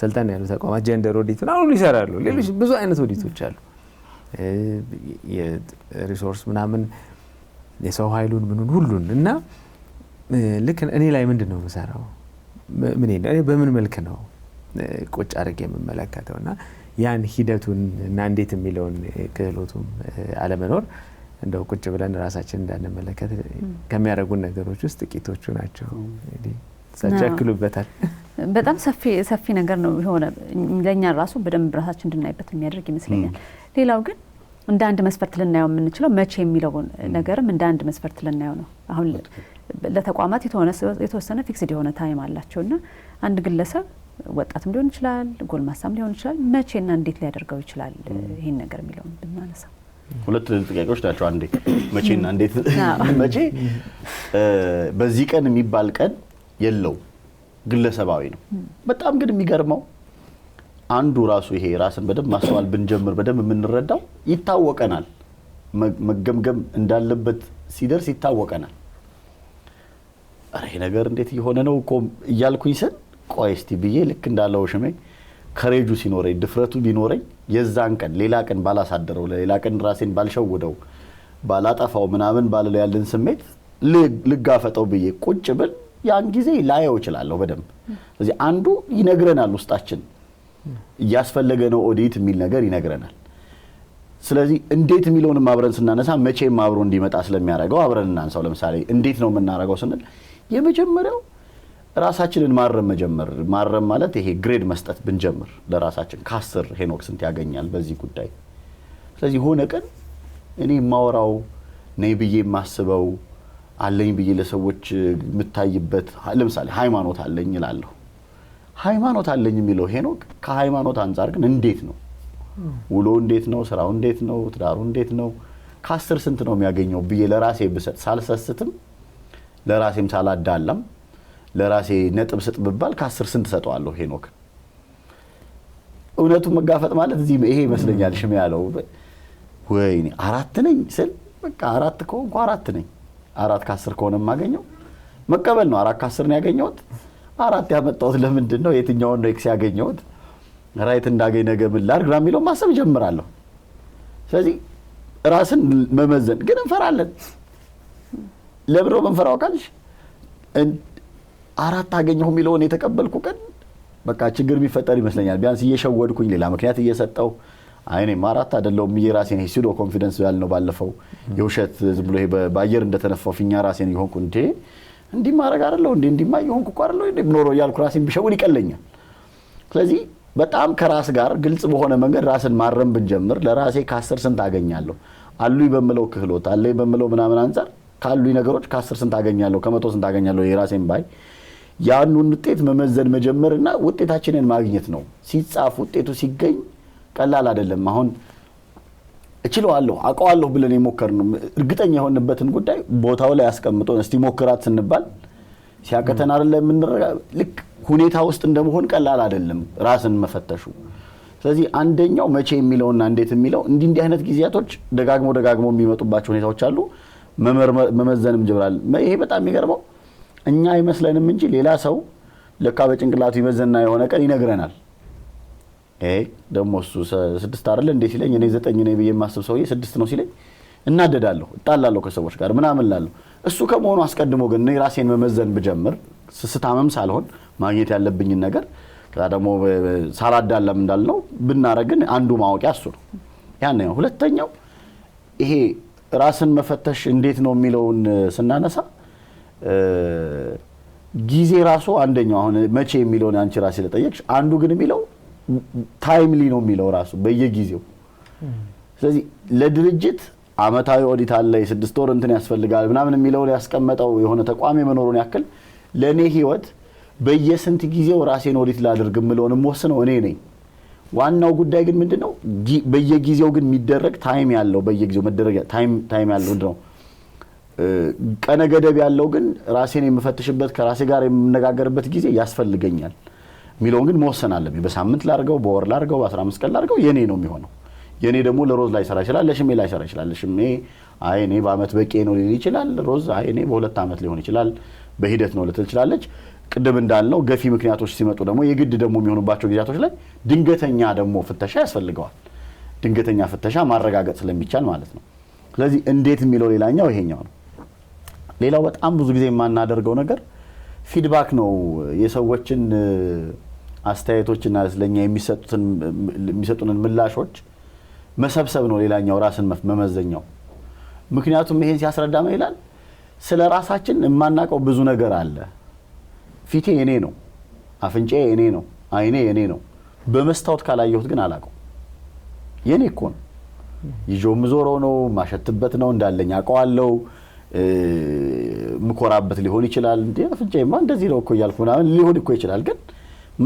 ሰልጣን ያሉ ተቋማት ጀንደር ኦዲት ምናምን ይሰራሉ። ሌሎች ብዙ አይነት ኦዲቶች አሉ። የሪሶርስ ምናምን የሰው ኃይሉን ምኑን ሁሉን እና ልክ እኔ ላይ ምንድን ነው የምሰራው? ምን ነው በምን መልክ ነው ቁጭ አድርጌ የምመለከተው? እና ያን ሂደቱን እና እንዴት የሚለውን ክህሎቱም አለመኖር እንደው ቁጭ ብለን ራሳችን እንዳንመለከት ከሚያደርጉን ነገሮች ውስጥ ጥቂቶቹ ናቸው። እንግዲህ ሳቻክሉበታል። በጣም ሰፊ ነገር ነው የሆነ ለኛ ራሱ በደንብ ራሳችን እንድናይበት የሚያደርግ ይመስለኛል። ሌላው ግን እንደ አንድ መስፈርት ልናየው የምንችለው መቼ የሚለውን ነገርም እንደ አንድ መስፈርት ልናየው ነው። አሁን ለተቋማት የተወሰነ ፊክስድ የሆነ ታይም አላቸውና አንድ ግለሰብ ወጣትም ሊሆን ይችላል፣ ጎልማሳም ሊሆን ይችላል፣ መቼና እንዴት ሊያደርገው ይችላል ይሄን ነገር የሚለውን ብናነሳ ሁለት ጥያቄዎች ናቸው። አንዴ መቼና እንዴት። መቼ በዚህ ቀን የሚባል ቀን የለው፣ ግለሰባዊ ነው። በጣም ግን የሚገርመው አንዱ ራሱ ይሄ ራስን በደንብ ማስተዋል ብንጀምር በደንብ የምንረዳው ይታወቀናል። መገምገም እንዳለበት ሲደርስ ይታወቀናል። አረ ይሄ ነገር እንዴት እየሆነ ነው እኮ እያልኩኝ ስል ቆይ እስቲ ብዬ ልክ እንዳለው ሽሜ ከሬጁ ሲኖረኝ ድፍረቱ ቢኖረኝ የዛን ቀን ሌላ ቀን ባላሳደረው ሌላ ቀን ራሴን ባልሸውደው ባላጠፋው ምናምን ባልለው ያለን ስሜት ልጋፈጠው ብዬ ቁጭ ብል ያን ጊዜ ላየው እችላለሁ በደንብ። ስለዚህ አንዱ ይነግረናል ውስጣችን እያስፈለገ ነው ኦዲት የሚል ነገር ይነግረናል። ስለዚህ እንዴት የሚለውንም አብረን ስናነሳ መቼም አብሮ እንዲመጣ ስለሚያደርገው አብረን እናንሳው። ለምሳሌ እንዴት ነው የምናደርገው ስንል የመጀመሪያው ራሳችንን ማረም ማለት ይሄ ግሬድ መስጠት ብንጀምር ለራሳችን ከ10 ሄኖክ ስንት ያገኛል በዚህ ጉዳይ። ስለዚህ ሆነ ቀን እኔ የማወራው ነይ ብዬ የማስበው አለኝ ብዬ ለሰዎች የምታይበት ለምሳሌ ሃይማኖት አለኝ እላለሁ። ሃይማኖት አለኝ የሚለው ሄኖክ ከሃይማኖት አንፃር ግን እንዴት ነው ውሎ እንዴት ነው ስራው እንዴት ነው ትዳሩ እንዴት ነው ከ10 ስንት ነው የሚያገኘው ብዬ ለራሴ ብሰጥ ሳልሰስትም ለራሴም ሳላዳላም ለራሴ ነጥብ ስጥ ብባል ከ10 ስንት ሰጠዋለሁ ሄኖክ። እውነቱን መጋፈጥ ማለት እዚህ ይሄ ይመስለኛል ሽሜ ያለው ወይኔ 4 ነኝ ስል በቃ 4 ከሆንኩ 4 ነኝ 4 ከ10 ከሆነ የማገኘው መቀበል ነው። 4 ከ10 ነው ያገኘሁት 4 ያመጣሁት ለምንድን ነው የትኛውን ነው ኤክስ ያገኘሁት ራይት እንዳገኝ ነገ ምን ላድርግ የሚለው ማሰብ ጀምራለሁ። ስለዚህ ራስን መመዘን ግን እንፈራለን። ለብሮ መንፈራው ካልሽ 4 አገኘሁ የሚለውን የተቀበልኩ ቀን በቃ ችግር የሚፈጠር ይመስለኛል። ቢያንስ እየሸወድኩኝ ሌላ ምክንያት እየሰጠው አይኔም 4 አይደለም የራሴን ሱዶ ኮንፊደንስ ያልነው ባለፈው የውሸት ዝም ብሎ በአየር እንደተነፋው ፊኛ ራሴን ይሆንኩ እንዴ ማድረግ አይደለም እንዴማ ይሆንኩ እኮ አይደለም እንዴ ኖሮ ያልኩ ራሴን ቢሸውድ ይቀለኛል። ስለዚህ በጣም ከራስ ጋር ግልጽ በሆነ መንገድ ራስን ማረም ብንጀምር ለራሴ ከ10 ስንት አገኛለሁ አሉኝ በመለው ክህሎት አለኝ በመለው ምናምን አንፃር ካሉኝ ነገሮች ከ10 ስንት አገኛለሁ ከ100 ስንት አገኛለሁ የራሴን ባይ ያንን ውጤት መመዘን መጀመርና ውጤታችንን ማግኘት ነው። ሲጻፍ ውጤቱ ሲገኝ ቀላል አይደለም። አሁን እችለዋለሁ አውቀዋለሁ ብለን የሞከርነው እርግጠኛ የሆንበትን ጉዳይ ቦታው ላይ አስቀምጦን እስቲ ሞክራት ስንባል ሲያቀተን አይደለም ልክ ሁኔታ ውስጥ እንደመሆን ቀላል አይደለም ራስን መፈተሹ። ስለዚህ አንደኛው መቼ የሚለውና እንዴት የሚለው እንዲህ አይነት ጊዜያቶች ደጋግሞ የሚመጡባቸው ሁኔታዎች አሉ። መመዘንም ጀምራል። ይሄ በጣም የሚገርመው እኛ አይመስለንም እንጂ ሌላ ሰው ለካ በጭንቅላቱ ይመዘና የሆነ ቀን ይነግረናል። ደግሞ እሱ 6 አይደል እንዴ ሲለኝ እኔ 9 ነኝ ብዬ የማስብ ሰውዬ 6 ነው ሲለኝ እናደዳለሁ፣ እጣላለሁ ከሰዎች ጋር ምናምን ላለሁ። እሱ ከመሆኑ አስቀድሞ ግን እኔ ራሴን መመዘን ብጀምር ስስታመም ሳልሆን ማግኘት ያለብኝን ነገር ከዛ ደግሞ ሳላዳለም እንዳልነው ብናረግን አንዱ ማወቂያ እሱ ነው። ያን ነው። ሁለተኛው ይሄ ራስን መፈተሽ እንዴት ነው የሚለውን ስናነሳ ጊዜ ራሱ አንደኛው አሁን መቼ የሚለውን አንቺ ራስሽ ለጠየቅሽ አንዱ ግን የሚለው ታይምሊ ነው የሚለው ራሱ በየጊዜው። ስለዚህ ለድርጅት አመታዊ ኦዲት አለ የ6 ወር እንትን ያስፈልጋል ምናምን የሚለውን ያስቀመጠው የሆነ ተቋም የመኖሩን ያክል ለኔ ህይወት በየስንት ጊዜው ራሴን ኦዲት ላድርግ ምለውንም ወስነው እኔ ነኝ። ዋናው ጉዳይ ግን ምንድነው በየጊዜው ግን የሚደረግ ታይም ያለው በየጊዜው መደረግ ታይም ያለው እንደው ቀነ ገደብ ያለው ግን ራሴን የምፈትሽበት ከራሴ ጋር የምነጋገርበት ጊዜ ያስፈልገኛል ሚለውን ግን መወሰን አለብኝ። በሳምንት ላርገው በወር ላርገው በ15 ቀን ላርገው የኔ ነው የሚሆነው። የኔ ደግሞ ለሮዝ ላይ ሰራ ይችላል፣ ለሽሜ ላይ ሰራ ይችላል። ለሽሜ አይ እኔ በአመት በቂ ነው ሊል ይችላል። ሮዝ አይ እኔ በ2 አመት ሊሆን ይችላል። በሂደት ነው ልትል ይችላለች። ቅድም እንዳልነው ገፊ ምክንያቶች ሲመጡ ደግሞ የግድ ደግሞ የሚሆኑባቸው ጊዜያቶች ላይ ድንገተኛ ደግሞ ፍተሻ ያስፈልገዋል። ድንገተኛ ፍተሻ ማረጋገጥ ስለሚቻል ማለት ነው። ስለዚህ እንዴት የሚለው ሌላኛው ይሄኛው ነው። ሌላው በጣም ብዙ ጊዜ የማናደርገው ነገር ፊድባክ ነው። የሰዎችን አስተያየቶችና ስለኛ የሚሰጡንን ምላሾች መሰብሰብ ነው ሌላኛው ራስን መመዘኛው። ምክንያቱም ይሄን ሲያስረዳ ምን ይላል? ስለ ራሳችን የማናውቀው ብዙ ነገር አለ። ፊቴ የኔ ነው፣ አፍንጫዬ የኔ ነው፣ አይኔ የኔ ነው። በመስታወት ካላየሁት ግን አላውቀው። የኔ እኮ ነው። ይዤው ምዞረው ነው፣ ማሸትበት ነው፣ እንዳለኝ አውቀዋለሁ። ምኮራበት ሊሆን ይችላል። እንዴ አፍንጫዬማ እንደዚህ ነው እኮ እያልኩ ምናምን ሊሆን እኮ ይችላል። ግን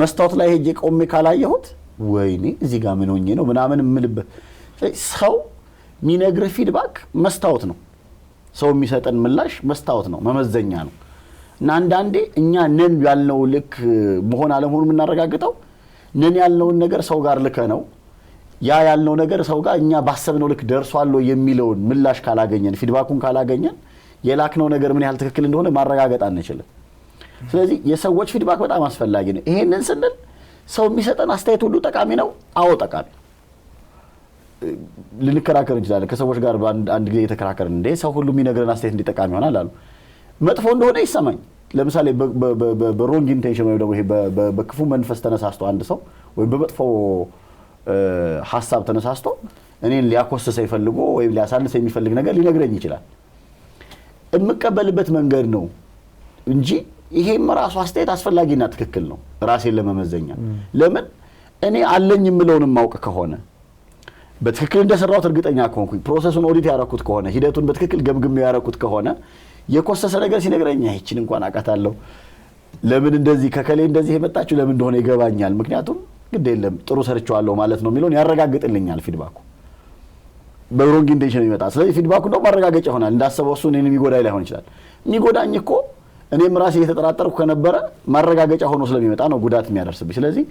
መስታወት ላይ ሄጄ ቆሜ ካላየሁት ወይኔ እዚህ ጋር ምን ሆኜ ነው ምናምን የምልበት። ሰው የሚነግርህ ፊድባክ መስታወት ነው። ሰው የሚሰጠን ምላሽ መስታወት ነው፣ መመዘኛ ነው። እና አንዳንዴ እኛ ነን ያልነው ልክ መሆን አለመሆኑ የምናረጋግጠው ነን ያልነውን ነገር ሰው ጋር ልከ ነው ያ ያልነው ነገር ሰው ጋር እኛ ባሰብነው ልክ ደርሷል የሚለውን ምላሽ ካላገኘን ፊድባኩን ካላገኘን የላክነው ነገር ምን ያህል ትክክል እንደሆነ ማረጋገጥ አንችልም። ስለዚህ የሰዎች ፊድባክ በጣም አስፈላጊ ነው። ይሄንን ስንል ሰው የሚሰጠን አስተያየት ሁሉ ጠቃሚ ነው። አዎ ጠቃሚ። ልንከራከር እንችላለን። ከሰዎች ጋር አንድ ጊዜ የተከራከርን እንደ ሰው ሁሉ የሚነግረን አስተያየት እንዲጠቃሚ ይሆናል አሉ። መጥፎ እንደሆነ ይሰማኝ ለምሳሌ በሮንግ ኢንቴንሽን ወይ ደግሞ ይሄ በክፉ መንፈስ ተነሳስቶ አንድ ሰው ወይ በመጥፎ ሐሳብ ተነሳስቶ እኔን ሊያኮስሰ ይፈልጎ ወይ ሊያሳንስ የሚፈልግ ነገር ሊነግረኝ ይችላል። የምቀበልበት መንገድ ነው እንጂ ይሄም ራሱ አስተያየት አስፈላጊና ትክክል ነው ራሴን ለመመዘኛ። ለምን እኔ አለኝ የምለውንም ማውቅ ከሆነ በትክክል እንደሰራሁት እርግጠኛ ከሆንኩኝ ፕሮሰሱን ኦዲት ያረኩት ከሆነ ሂደቱን በትክክል ገምግሜ ያረኩት ከሆነ የኮሰሰ ነገር ሲነግረኝ ይህችን እንኳን አውቃታለሁ፣ ለምን እንደዚህ ከከሌ እንደዚህ የመጣችሁ ለምን እንደሆነ ይገባኛል፣ ምክንያቱም ግድ የለም ጥሩ ሰርቻለሁ ማለት ነው የሚለውን ያረጋግጥልኛል ፊድባኩ። በሮንግ ኢንቴንሽን ይመጣል። ስለዚህ ፊድባኩ ደግሞ ማረጋገጫ ይሆናል። እንዳሰበው እሱ እኔን የሚጎዳኝ ላይሆን ይችላል። የሚጎዳኝ እኮ እኔም ራሴ እየተጠራጠርኩ ከነበረ ማረጋገጫ ሆኖ ስለሚመጣ ነው ጉዳት የሚያደርስብኝ። ስለዚህ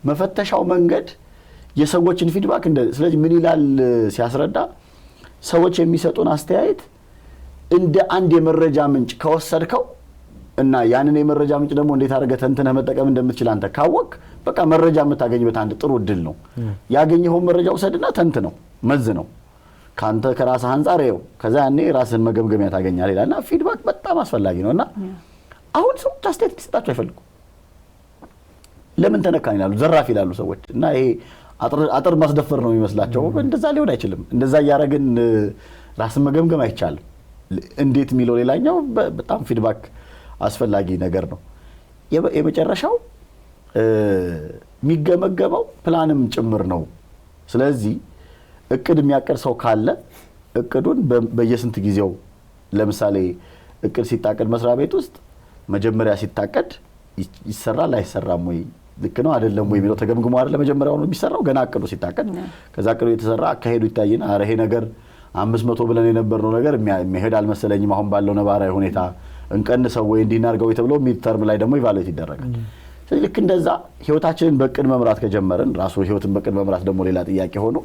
መፈተሻው መንገድ የሰዎችን ፊድባክ ስለዚህ ምን ይላል ሲያስረዳ ሰዎች የሚሰጡን አስተያየት እንደ አንድ የመረጃ ምንጭ ከወሰድከው እና ያንን የመረጃ ምንጭ ደግሞ እንዴት አድርገህ ተንትነህ መጠቀም እንደምትችል አንተ ካወቅ በቃ መረጃ የምታገኝበት አንድ ጥሩ እድል ነው። ያገኘኸውን መረጃ ውሰድና ተንትነው መዝነው ካንተ ከራስህ አንፃር ይኸው ከዛ ያኔ ራስህን መገምገሚያ ታገኛለህ ይላልና ፊድባክ በጣም አስፈላጊ ነውና አሁን ሰዎች አስተያየት ሊሰጣቸው አይፈልጉም። ለምን ተነካን ይላሉ፣ ዘራፍ ይላሉ ሰዎች እና ይሄ አጥር ማስደፈር ነው የሚመስላቸው። እንደዛ ሊሆን አይችልም። እንደዛ እያደረግን ራስን መገምገም አይቻልም። እንዴት የሚለው ሌላኛው በጣም ፊድባክ አስፈላጊ ነገር ነው። የመጨረሻው የሚገመገመው ፕላንም ጭምር ነው። ስለዚህ እቅድ የሚያቀድ ሰው ካለ እቅዱን በየስንት ጊዜው ለምሳሌ እቅድ ሲታቀድ መስሪያ ቤት ውስጥ መጀመሪያ ሲታቀድ ይሰራል አይሰራም ወይ ልክ ነው አይደለም ወይ የሚለው ተገምግሞ አይደለ መጀመሪያው ነው የሚሰራው ገና እቅዱ ሲታቀድ። ከዛ እቅዱ የተሰራ አካሄዱ ይታይና አረ ይሄ ነገር 500 ብለን የነበርነው ነገር የሚሄድ አልመሰለኝም አሁን ባለው ነባራዊ ሁኔታ እንቀንሰው ወይ እንዲናርገው ተብሎ ሚድተርም ላይ ደግሞ ኢቫሉዌት ይደረጋል። ስለዚህ ልክ እንደዛ ህይወታችንን በእቅድ መምራት ከጀመርን ራሱ ህይወትን በእቅድ መምራት ደግሞ ሌላ ጥያቄ ሆኖ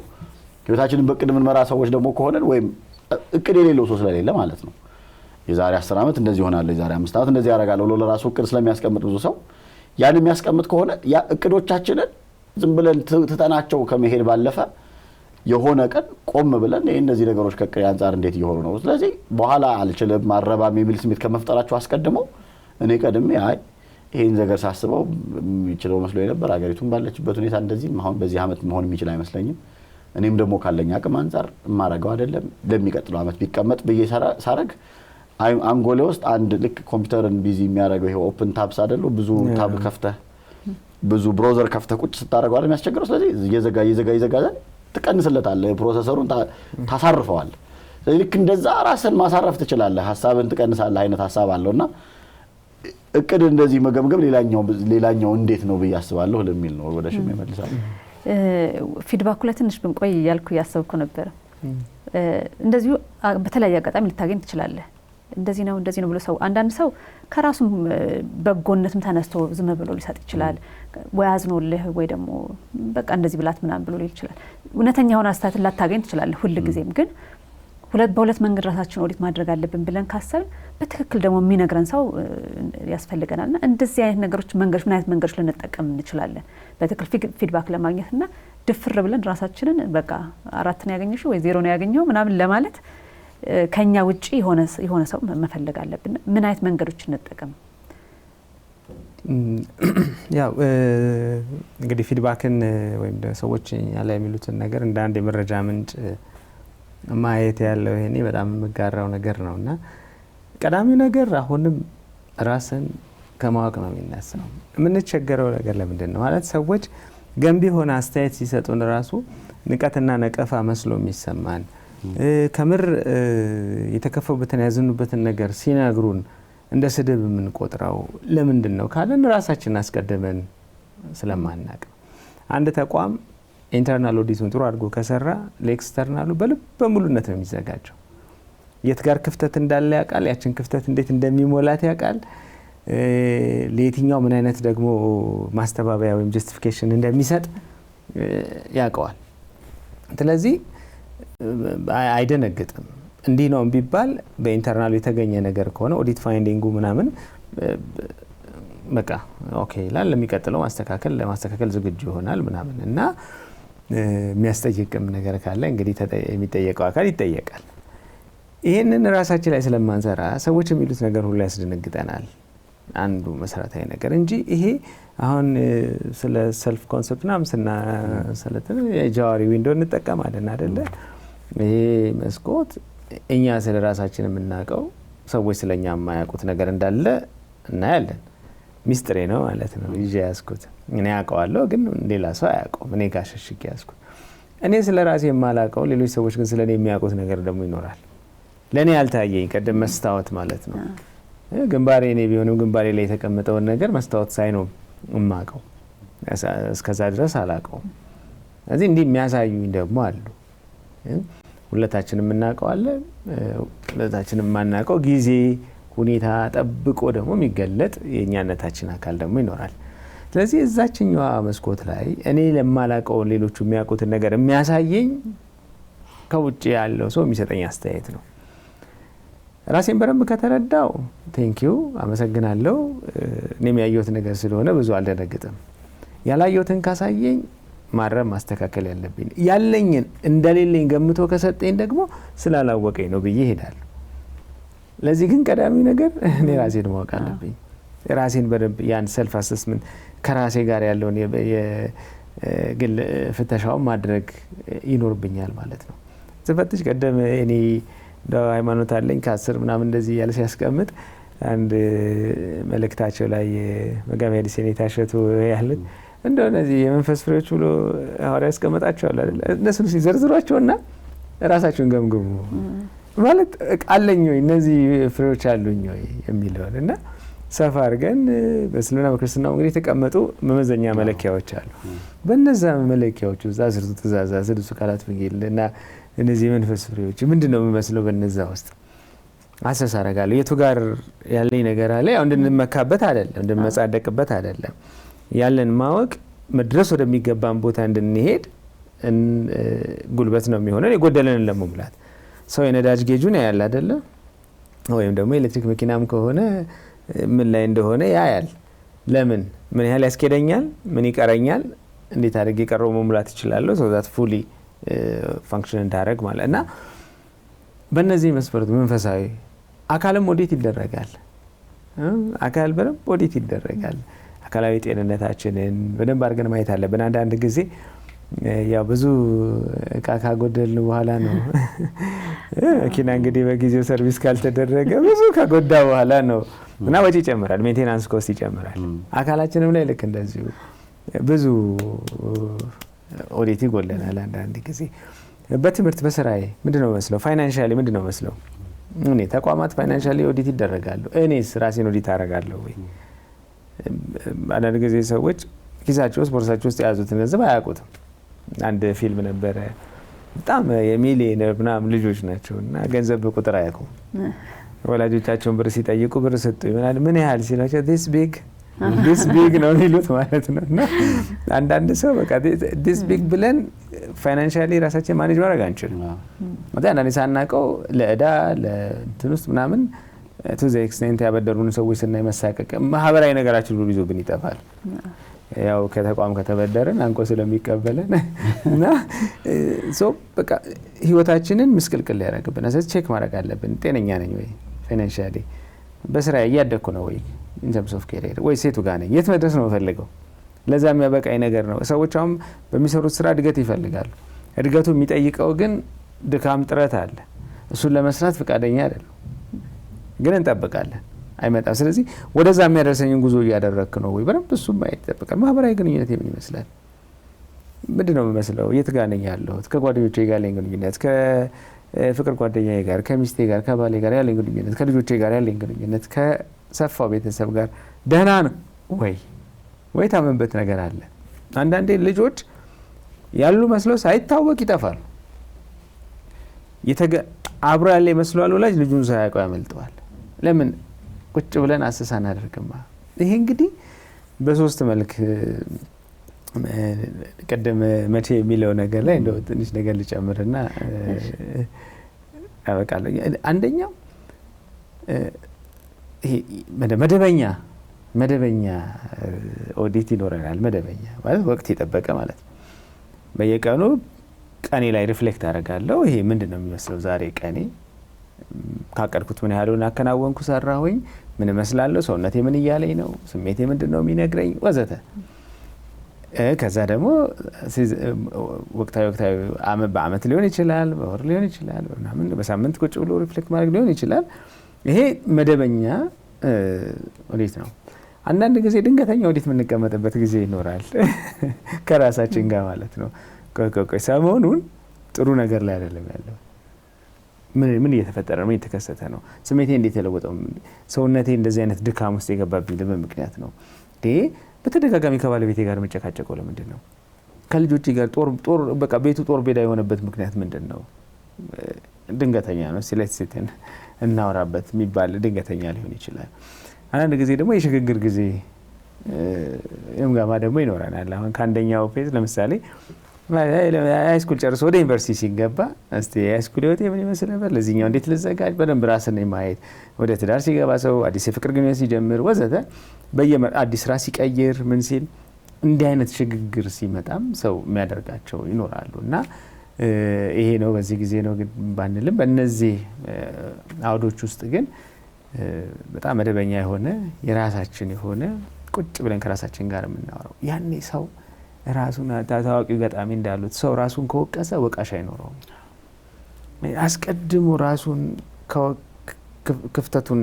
ህይወታችንን በእቅድ የምንመራ ሰዎች ደግሞ ከሆነን ወይም እቅድ የሌለው ሰው ስለሌለ ማለት ነው። የዛሬ 10 ዓመት እንደዚህ ሆናለሁ፣ የዛሬ 5 ዓመት እንደዚህ ያደርጋለሁ ብሎ ለራሱ እቅድ ስለሚያስቀምጥ ብዙ ሰው ያን የሚያስቀምጥ ከሆነ ያ እቅዶቻችንን ዝም ብለን ትተናቸው ከመሄድ ባለፈ የሆነ ቀን ቆም ብለን እነዚህ ነገሮች ከእቅድ አንፃር እንዴት እየሆኑ ነው፣ ስለዚህ በኋላ አልችልም ማረባም የሚል ስሜት ከመፍጠራቸው አስቀድሞ እኔ ቀድሜ ይሄን ነገር ሳስበው የሚችለው መስሎ ነበር፣ ሀገሪቱን ባለችበት ሁኔታ እንደዚህ አሁን በዚህ ዓመት መሆን የሚችል አይመስለኝም፣ እኔም ደግሞ ካለኝ አቅም አንፃር የማረገው አይደለም፣ ለሚቀጥለው ዓመት ቢቀመጥ ብዬ ሳረግ አንጎሌ ውስጥ አንድ ልክ ኮምፒውተርን ቢዚ የሚያደርገው ይሄ ኦፕን ታብስ አይደሉ ብዙ ታብ ከፍተህ ብዙ ብራውዘር ከፍተህ ቁጭ ስታደርገው አይደል የሚያስቸግረው። ስለዚህ እየዘጋ ትቀንስለታለህ፣ ፕሮሰሰሩን ታሳርፈዋለህ። ስለዚህ ልክ እንደዛ ራስን ማሳረፍ ትችላለህ፣ ሀሳብን ትቀንሳለህ አይነት ሀሳብ አለውና እቅድ እንደዚህ መገምገም ሌላኛው እንዴት ነው ብዬ አስባለሁ ለሚል ነው ወደ ሽሜ መልሳለሁ። ፊድባኩ ላይ ትንሽ ብንቆይ እያልኩ ያሰብኩ ነበር። እንደዚሁ በተለያየ አጋጣሚ ልታገኝ ትችላለህ። እንደዚህ ነው ብሎ ሰው አንዳንድ ሰው ከራሱ በጎነትም ተነስቶ ዝም ብሎ ሊሰጥ ይችላል። ወይ አዝኖልህ ወይ ደግሞ በቃ እንደዚህ ብላት ምናምን ብሎ ሊል ይችላል። እውነተኛ የሆነ አስተያየት ላታገኝ ትችላለህ ሁል ጊዜም። ግን በሁለት መንገድ ራሳችን ኦዲት ማድረግ አለብን ብለን ካሰብን በትክክል ደግሞ የሚነግረን ሰው ያስፈልገናልና እንደዚህ አይነት ነገሮች ምን አይነት መንገዶች ልንጠቀም እንችላለን በትክክል ፊድባክ ለማግኘትና ድፍር ብለን ራሳችንን በቃ 4 ነው ያገኘሽው ወይ 0 ነው ያገኘው ምናምን ለማለት ከኛ ውጪ የሆነ ሰው መፈለግ አለብን። ምን አይነት መንገዶች እንጠቀም? ያው እንግዲህ ፊድባክን ወይም ሰዎች ያለ የሚሉትን ነገር እንደ አንድ የመረጃ ምንጭ ማየት ያለው ይሄኔ በጣም የምጋራው ነገር ነውና ቀዳሚው ነገር አሁንም ራስን ከማወቅ ነው የሚነሳው። የምንቸገረው ነገር ለምንድን ነው ማለት ሰዎች ገንቢ ሆነ አስተያየት ሲሰጡን ራሱ ንቀትና ነቀፋ መስሎ የሚሰማን ከምር የተከፈቡበትን ያዘኑበትን ነገር ሲነግሩን እንደ ስድብ የምንቆጥረው ለምንድን ነው ካለን ራሳችንን አስቀድመን ስለማናቅ። አንድ ተቋም ኢንተርናል ኦዲቱን ጥሩ አድርጎ ከሰራ ለኤክስተርናሉ በሙሉነት ነው የሚዘጋጀው። የት ጋር ክፍተት እንዳለ ያውቃል፣ ያችን ክፍተት እንዴት እንደሚሞላት ያውቃል፣ ለየትኛው ምን አይነት ደግሞ ማስተባበያ ወይም ጀስቲፊኬሽን እንደሚሰጥ ያውቀዋል። ስለዚህ አይደነግጥም። እንዲህ ነው ቢባል በኢንተርናል የተገኘ ነገር ከሆነ ኦዲት ፋይንዲንጉ ምናምን በቃ ኦኬ ይላል፣ ለሚቀጥለው ለማስተካከል ዝግጁ ይሆናል ምናምን እና የሚያስጠይቅም ነገር ካለ እንግዲህ የሚጠየቀው አካል ይጠየቃል። ይህንን ራሳችን ላይ ስለማንሰራ ሰዎች የሚሉት ነገር ሁሉ ያስደነግጠናል። አንዱ መሰረታዊ ነገር እንጂ ይሄ አሁን ስለ ሰልፍ ኮንሰፕት ምናምን ስናሰለጥን የጃዋሪ ዊንዶ እንጠቀማለን አይደለ? ይሄ መስኮት እኛ ስለ ራሳችን የምናውቀው ሰዎች ስለኛ የማያውቁት ነገር እንዳለ እናያለን። ሚስጥሬ ነው ማለት ነው ይዤ ያዝኩት። እኔ አውቀዋለሁ ግን ሌላ ሰው አያውቀውም። እኔ ጋር ሸሽጌ ያዝኩት። እኔ ስለ ራሴ የማላውቀው ሌሎች ሰዎች ግን ስለ እኔ የሚያውቁት ነገር ደግሞ ይኖራል። ለእኔ ያልታየኝ ቀደም መስታወት ማለት ነው። ግንባሬ እኔ ቢሆንም ግንባሬ ላይ የተቀመጠውን ነገር መስታወት ሳይ ነው የማውቀው። እስከዛ ድረስ አላውቀውም። ስለዚህ እንዲህ የሚያሳዩኝ ደግሞ አሉ። ሁለታችንም እናውቀዋለን። ሁለታችንም የማናውቀው ጊዜ ሁኔታ ጠብቆ ደግሞ የሚገለጥ የእኛነታችን አካል ደግሞ ይኖራል። ስለዚህ እዛችኛዋ መስኮት ላይ እኔ ለማላውቀው ሌሎቹ የሚያውቁትን ነገር የሚያሳየኝ ከውጭ ያለው ሰው የሚሰጠኝ አስተያየት ነው። ራሴን በደንብ ከተረዳው ቴንኪዩ አመሰግናለሁ፣ እኔም ያየሁት ነገር ስለሆነ ብዙ አልደነግጥም። ያላየሁትን ካሳየኝ ማረም ማስተካከል ያለብኝ፣ ያለኝን እንደሌለኝ ገምቶ ከሰጠኝ ደግሞ ስላላወቀኝ ነው ብዬ እሄዳለሁ። ለዚህ ግን ቀዳሚው ነገር እኔ ራሴን ማወቅ አለብኝ። ራሴን በደንብ ያን ሰልፍ አሰስመንት ከራሴ ጋር ያለውን የግል ፍተሻውን ማድረግ ይኖርብኛል ማለት ነው። ስፈትሽ ቀደም እኔ ሃይማኖት አለኝ ከ10 ምናምን እንደዚህ ያለ ሲያስቀምጥ አንድ መልእክታቸው ላይ መጋቢ ሐዲስ የኔታ እሸቱ ያሉት እንደው እነዚህ የመንፈስ ፍሬዎች ብሎ ሐዋርያ ያስቀምጣቸዋል አይደል? እነሱን ሲዘርዝሯቸውና ራሳቸውን ገምግሙ ማለት አለኝ ወይ እነዚህ ፍሬዎች አሉኝ ወይ የሚለውን እና ሰፋ አድርገን በእስልምና በክርስትና እንግዲህ የተቀመጡ መመዘኛ መለኪያዎች አሉ። በእነዛ መለኪያዎች ውስጥ 10ቱ ትእዛዛት፣ 6ቱ ቃላት ወንጌል እና እነዚህ የመንፈስ ፍሬዎች ምንድን ነው የሚመስለው በነዛ ውስጥ አሰስ አደርጋለሁ። የቱ ጋር ያለኝ ነገር አለ? ያው እንድንመካበት አይደለም፣ እንድንመጻደቅበት አይደለም። ያለን ማወቅ መድረስ ወደሚገባን ቦታ እንድንሄድ ጉልበት ነው የሚሆነን የጎደለንን ለመሙላት። ሰው የነዳጅ ጌጁን ያያል አይደለ? ወይም ደግሞ ኤሌክትሪክ መኪናም ከሆነ ምን ላይ እንደሆነ ያያል። ለምን ምን ያህል ያስኬደኛል፣ ምን ይቀረኛል፣ እንዴት አድርጌ የቀረው መሙላት ይችላለሁ ሶ ዛት ፉሊ ፋንክሽን እንዳደረግ ማለት እና በእነዚህ መስፈርት መንፈሳዊ አካልም ኦዲት ይደረጋል። አካል በደንብ ኦዲት ይደረጋል። አካላዊ ጤንነታችንን በደንብ አድርገን ማየት አለብን። አንዳንድ ጊዜ ያው ብዙ እቃ ካጎደልን በኋላ ነው መኪና እንግዲህ በጊዜው ሰርቪስ ካልተደረገ ብዙ ከጎዳ በኋላ ነው እና ወጪ ይጨምራል፣ ሜንቴናንስ ኮስት ይጨምራል። አካላችንም ላይ ልክ እንደዚሁ ብዙ ኦዲት ይጎለናል። አንዳንድ ጊዜ በትምህርት በስራዬ ምንድነው መስለው፣ ፋይናንሻሊ ምንድነው መስለው፣ እኔ ተቋማት ፋይናንሻሊ ኦዲት ይደረጋሉ፣ እኔስ ራሴን ኦዲት አደርጋለሁ ወይ? አንዳንድ ጊዜ ሰዎች ኪሳቸው ውስጥ ቦርሳቸው ውስጥ የያዙትን ገንዘብ አያውቁትም። አንድ ፊልም ነበረ፣ በጣም የሚሊዮነር ምናምን ልጆች ናቸው እና ገንዘብ በቁጥር አያውቁም። ወላጆቻቸውን ብር ሲጠይቁ ብር ሰጡ ይሆናል፣ ምን ያህል ሲላቸው ዲስ ቢግ ነው የሚሉት ማለት ነው። እና አንዳንድ ሰው በቃ ዲስ ቢግ ብለን ፋይናንሻሊ ራሳችን ማኔጅ ማድረግ አንችልም። አንዳንዴ ሳናውቀው ለእዳ ለእንትን ውስጥ ምናምን ቱ ዘ ኤክስቴንት ያበደሩን ሰዎች ስናይ መሳቀቅ፣ ማህበራዊ ነገራችን ሁሉ ይዞብን ይጠፋል። ያው ከተቋም ከተበደረን አንቆ ስለሚቀበለን እና በቃ ህይወታችንን ምስቅልቅል ያደርግብን። ስለዚህ ቼክ ማድረግ አለብን። ጤነኛ ነኝ ወይ ፋይናንሻሊ? በስራ እያደግኩ ነው ወይ? ኢን ተርምስ ኦፍ ኬሪየር ወይ ሴቱ ጋር ነኝ? የት መድረስ ነው የምፈልገው? ለዛ የሚያበቃኝ ነገር ነው። ሰዎች አሁን በሚሰሩት ስራ እድገት ይፈልጋሉ። እድገቱ የሚጠይቀው ግን ድካም፣ ጥረት አለ። እሱን ለመስራት ፈቃደኛ አይደለም፣ ግን እንጠብቃለን፣ አይመጣም። ስለዚህ ወደዛ የሚያደርሰኝን ጉዞ እያደረግክ ነው ወይ? በደንብ እሱም ማየት ይጠብቃል። ማህበራዊ ግንኙነት ምን ይመስላል? ምንድን ነው የሚመስለው? የት ጋር ነኝ ያለሁት? ከጓደኞቼ ጋር ያለኝ ግንኙነት፣ ከፍቅር ጓደኛዬ ጋር፣ ከሚስቴ ጋር፣ ከባሌ ጋር ያለኝ ግንኙነት፣ ከልጆቼ ጋር ያለኝ ግንኙነት፣ ከሰፋው ቤተሰብ ጋር ደህና ነው ወይ ታመንበት ነገር አለ? አንዳንዴ ልጆች ያሉ መስለው ሳይታወቅ ይጠፋል። አብሮ ያለ ይመስለዋል ወላጅ፣ ልጁን ሳያውቀው ያመልጠዋል። ለምን ቁጭ ብለን አስሳ እናደርግማ? ይሄ እንግዲህ በሶስት መልክ ቀደም መቼ የሚለው ነገር ላይ እንደው ትንሽ ነገር ልጨምርና አበቃለሁ። አንደኛው ይሄ መደበኛ ኦዲት ይኖረናል። መደበኛ ማለት ወቅት የጠበቀ ማለት ነው። በየቀኑ ቀኔ ላይ ሪፍሌክት አደርጋለሁ። ይሄ ምንድን ነው የሚመስለው ዛሬ ቀኔ ካቀድኩት ምን ያህሉን አከናወንኩ፣ ሰራሁኝ፣ ምን እመስላለሁ፣ ሰውነቴ ምን እያለኝ ነው፣ ስሜቴ ምንድነው የሚነግረኝ ወዘተ። ከዛ ደግሞ ወቅታዊ በአመት ሊሆን ይችላል፣ በወር ሊሆን ይችላል፣ በሳምንት ቁጭ ብሎ ሪፍሌክት ማድረግ ሊሆን ይችላል። ይሄ መደበኛ ኦዲት ነው። አንዳንድ ጊዜ ድንገተኛ ኦዲት የምንቀመጥበት ጊዜ ይኖራል ከራሳችን ጋር ማለት ነው። ቆይ ሰሞኑን ጥሩ ነገር ላይ አይደለም ያለው፣ ምን እየተፈጠረ ነው? ምን እየተከሰተ ነው? ስሜቴ እንዴት የለወጠው? ሰውነቴ እንደዚህ አይነት ድካም ውስጥ የገባብኝ ለምን ምክንያት ነው? በተደጋጋሚ ከባለቤቴ ጋር መጨቃጨቀው ለምንድን ነው? ከልጆቼ ጋር ጦር በቃ ቤቱ ጦር ቤዳ የሆነበት ምክንያት ምንድን ነው? ድንገተኛ ነው። ስለዚህ እናወራበት የሚባል ድንገተኛ ሊሆን ይችላል። አንዳንድ ጊዜ ደግሞ የሽግግር ጊዜ ግምገማ ደግሞ ይኖረናል። አሁን ከአንደኛው ፌዝ ለምሳሌ ሃይስኩል ጨርሶ ወደ ዩኒቨርሲቲ ሲገባ እስቲ የሃይስኩል ህይወቴ ምን ይመስል ነበር፣ ለዚህኛው እንዴት ልዘጋጅ፣ በደንብ ራስን ማየት፣ ወደ ትዳር ሲገባ ሰው አዲስ የፍቅር ግንኙነት ሲጀምር ወዘተ፣ አዲስ ስራ ሲቀይር ምን ሲል እንዲህ አይነት ሽግግር ሲመጣም ሰው የሚያደርጋቸው ይኖራሉ እና ይሄ ነው በዚህ ጊዜ ነው ግን ባንልም በእነዚህ አውዶች ውስጥ ግን በጣም መደበኛ የሆነ የራሳችን የሆነ ቁጭ ብለን ከራሳችን ጋር የምናወራው ያኔ ሰው ራሱን ታዋቂው ገጣሚ እንዳሉት ሰው ራሱን ከወቀሰ ወቃሽ አይኖረውም። አስቀድሞ ራሱን ክፍተቱን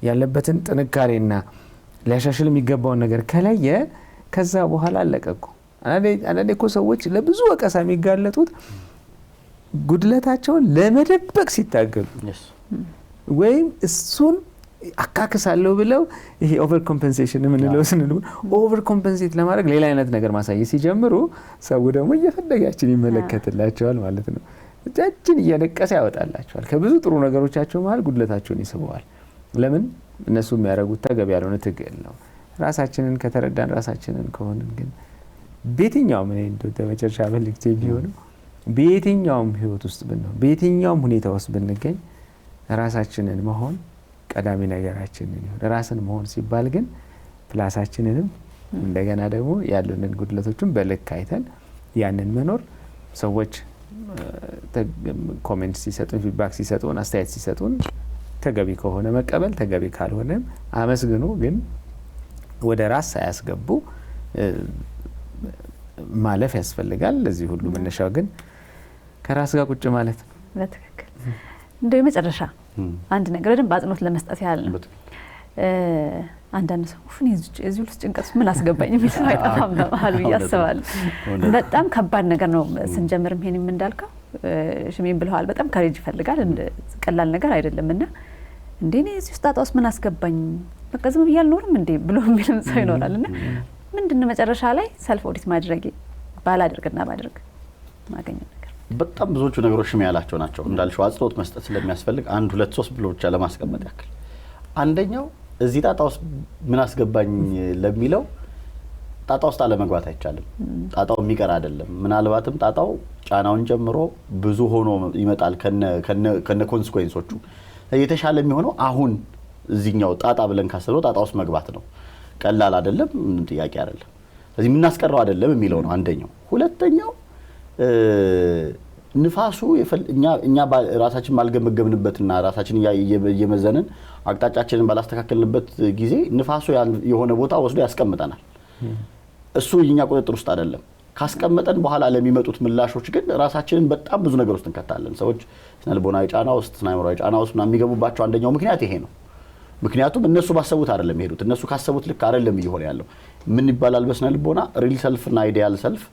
ያለበትን ጥንካሬና ሊያሻሽል የሚገባውን ነገር ከለየ ከዛ በኋላ አለቀቁ። አንዳንዴ እኮ ሰዎች ለብዙ ወቀሳ የሚጋለጡት ጉድለታቸውን ለመደበቅ ሲታገሉ ወይም እሱን አካክሳለሁ ብለው ይሄ ኦቨር ኮምፐንሴሽን የምንለው ስንል ኦቨር ኮምፐንሴት ለማድረግ ሌላ አይነት ነገር ማሳየት ሲጀምሩ ሰው ደግሞ እየፈለጋችን ይመለከትላቸዋል ማለት ነው። እጃችን እየነቀሰ ያወጣላቸዋል። ከብዙ ጥሩ ነገሮቻቸው መሀል ጉድለታቸውን ይስበዋል። ለምን? እነሱ የሚያደርጉት ተገቢ ያልሆነ ትግል ነው። ራሳችንን ከተረዳን ራሳችንን ከሆንን ግን በየትኛውም እኔ እንደው መጨረሻ መልእክቴ ቢሆንም በየትኛውም ህይወት ውስጥ ብንሆን በየትኛውም ሁኔታ ውስጥ ብንገኝ ራሳችንን መሆን ቀዳሚ ነገራችንን ይሁን። ራስን መሆን ሲባል ግን ፕላሳችንንም እንደገና ደግሞ ያሉንን ጉድለቶችን በልክ አይተን ያንን መኖር። ሰዎች ኮሜንት ሲሰጡን፣ ፊድባክ ሲሰጡን፣ አስተያየት ሲሰጡን ተገቢ ከሆነ መቀበል፣ ተገቢ ካልሆነም አመስግኑ፣ ግን ወደ ራስ ሳያስገቡ ማለፍ ያስፈልጋል። ለዚህ ሁሉ መነሻው ግን ከራስ ጋር ቁጭ ማለት ነው። በትክክል እንደው የመጨረሻ አንድ ነገር በደንብ አጽንኦት ለመስጠት ያህል ነው። አንዳንድ ሰው እዚህ ውስጥ ጭንቀት ምን አስገባኝ የሚል ሰው አይጠፋም በመሀል ብዬ አስባለሁ። በጣም ከባድ ነገር ነው። ስንጀምርም ይሄንም እንዳልከው ሽሜን ብለዋል፣ በጣም ካሬጅ ይፈልጋል፣ ቀላል ነገር አይደለም እና እንዴ እኔ እዚህ ውስጥ ጣጣ ውስጥ ምን አስገባኝ በቃ ዝም ብዬ አልኖርም እንዴ ብሎ የሚልም ሰው ይኖራል እና ምንድነው መጨረሻ ላይ ሰልፍ ኦዲት ማድረግ ባላደርግና ባደርግ ማገኘው ነገር በጣም ብዙዎቹ ነገሮች ሽሜ ያላቸው ናቸው። እንዳልሽው አጽንኦት መስጠት ስለሚያስፈልግ አንድ ሁለት ሶስት ብሎ ብቻ ለማስቀመጥ ያክል አንደኛው እዚህ ጣጣ ውስጥ ምን አስገባኝ ለሚለው ጣጣ ውስጥ አለመግባት አይቻልም። ጣጣው የሚቀር አይደለም። ምናልባትም ጣጣው ጫናውን ጨምሮ ብዙ ሆኖ ይመጣል ከነ ኮንሲኩዌንሶቹ። የተሻለ የሚሆነው አሁን እዚህኛው ጣጣ ብለን ካሰበው ጣጣ ውስጥ መግባት ነው። ቀላል አይደለም፣ ምንም ጥያቄ አይደለም። ስለዚህ የምናስቀረው አይደለም የሚለው ነው አንደኛው። ሁለተኛው ንፋሱ እኛ ራሳችን ባልገመገብንበትና ራሳችን እየመዘንን አቅጣጫችንን ባላስተካከልንበት ጊዜ ንፋሱ የሆነ ቦታ ወስዶ ያስቀምጠናል። እሱ የኛ ቁጥጥር ውስጥ አይደለም። ካስቀመጠን በኋላ ለሚመጡት ምላሾች ግን ራሳችንን በጣም ብዙ ነገር ውስጥ እንከታለን። ሰዎች ስነልቦናዊ ጫና ውስጥ ስናይምሮዊ ጫና ውስጥ የሚገቡባቸው አንደኛው ምክንያት ይሄ ነው። ምክንያቱም እነሱ ባሰቡት አይደለም ይሄዱት። እነሱ ካሰቡት ልክ አይደለም እየሆነ ያለው። ምን ይባላል በስነልቦና ሪል ሰልፍ እና አይዲያል ሰልፍ።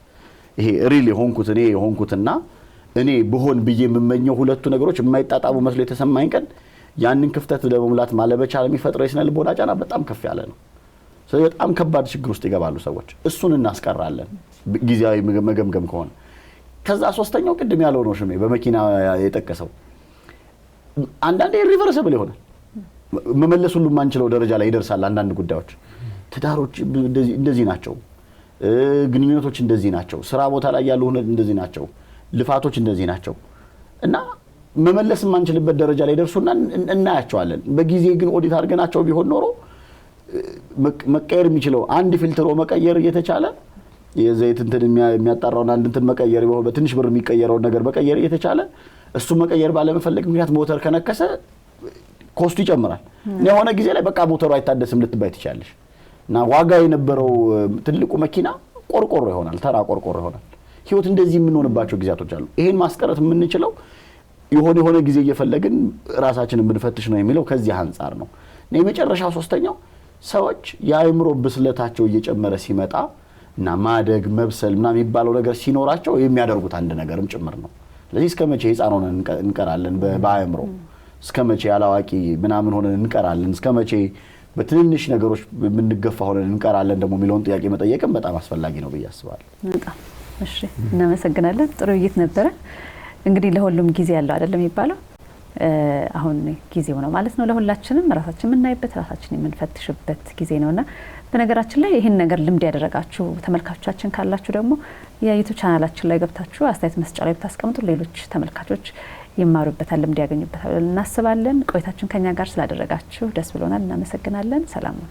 ይሄ ሪል የሆንኩትና እኔ ብሆን ብዬ የምመኘው ሁለቱ ነገሮች የማይጣጣሙ መስሎ የተሰማኝ ቀን ያንን ክፍተት ለመሙላት ማለበቻል የሚፈጥረው የስነልቦና ጫና በጣም ከፍ ያለ ነው። ስለዚህ በጣም ከባድ ችግር ውስጥ ይገባሉ ሰዎች። እሱን እናስቀራለን ጊዜያዊ መገምገም ከሆነ። ከዛ ሶስተኛው ቅድም ያለው ነው ሽሜ በመኪና የጠቀሰው አንዳንዴ ኢሪቨርሲብል ይሆናል። መመለስ ሁሉ ማንችለው ደረጃ ላይ ይደርሳል። አንዳንድ ጉዳዮች ትዳሮች እንደዚህ ናቸው፣ ግንኙነቶች እንደዚህ ናቸው፣ ስራ ቦታ ላይ ያሉ እንደዚህ ናቸው፣ ልፋቶች እንደዚህ ናቸው እና መመለስ ማንችልበት ደረጃ ላይ ደርሱና እናያቸዋለን። በጊዜ ግን ኦዲት አድርገናቸው ቢሆን ኖሮ መቀየር የሚችለው አንድ ፊልትሮ መቀየር እየተቻለ የዘይት እንትን የሚያጣራውን አንድ እንትን መቀየር በትንሽ ብር የሚቀየረውን ነገር መቀየር እየተቻለ እሱ መቀየር ባለመፈለግ ምክንያት ሞተር ከነከሰ ኮስቱ ይጨምራል። የሆነ ጊዜ ላይ በቃ ሞተሩ አይታደስም ልትባይ ትችላለሽ እና ዋጋ የነበረው ትልቁ መኪና ቆርቆሮ ይሆናል፣ ተራ ቆርቆሮ ይሆናል። ህይወት እንደዚህ የምንሆንባቸው ጊዜያቶች አሉ። ይሄን ማስቀረት የምንችለው የሆነ ጊዜ እየፈለግን ራሳችንን ብንፈትሽ ነው የሚለው ከዚህ አንጻር ነው። የመጨረሻው ሶስተኛው ሰዎች የአእምሮ ብስለታቸው እየጨመረ ሲመጣ እና ማደግ መብሰል ምናምን የሚባለው ነገር ሲኖራቸው የሚያደርጉት አንድ ነገርም ጭምር ነው። ስለዚህ እስከመቼ ህፃን ሆነን እንቀራለን በአእምሮ? እስከመቼ ያላዋቂ ምናምን ሆነን እንቀራለን? እስከመቼ በትንንሽ ነገሮች የምንገፋ ሆነን እንቀራለን ደግሞ የሚለውን ጥያቄ መጠየቅም በጣም አስፈላጊ ነው ብዬ አስባለሁ። በጣም እሺ፣ እናመሰግናለን። ጥሩ ውይይት ነበረ። እንግዲህ ለሁሉም ጊዜ ያለው አይደለም የሚባለው፣ አሁን ጊዜው ነው ማለት ነው። ለሁላችንም ራሳችን የምናይበት ራሳችን የምንፈትሽበት ጊዜ ነውና በነገራችን ላይ ይህን ነገር ልምድ ያደረጋችሁ ተመልካቾቻችን ካላችሁ ደግሞ የዩቲዩብ ቻናላችን ላይ ገብታችሁ አስተያየት መስጫ ላይ ብታስቀምጡ ሌሎች ተመልካቾች ይማሩበታል፣ ልምድ ያገኙበታል እናስባለን። ቆይታችሁን ከኛ ጋር ስላደረጋችሁ ደስ ብሎናል። እናመሰግናለን። ሰላም ነው።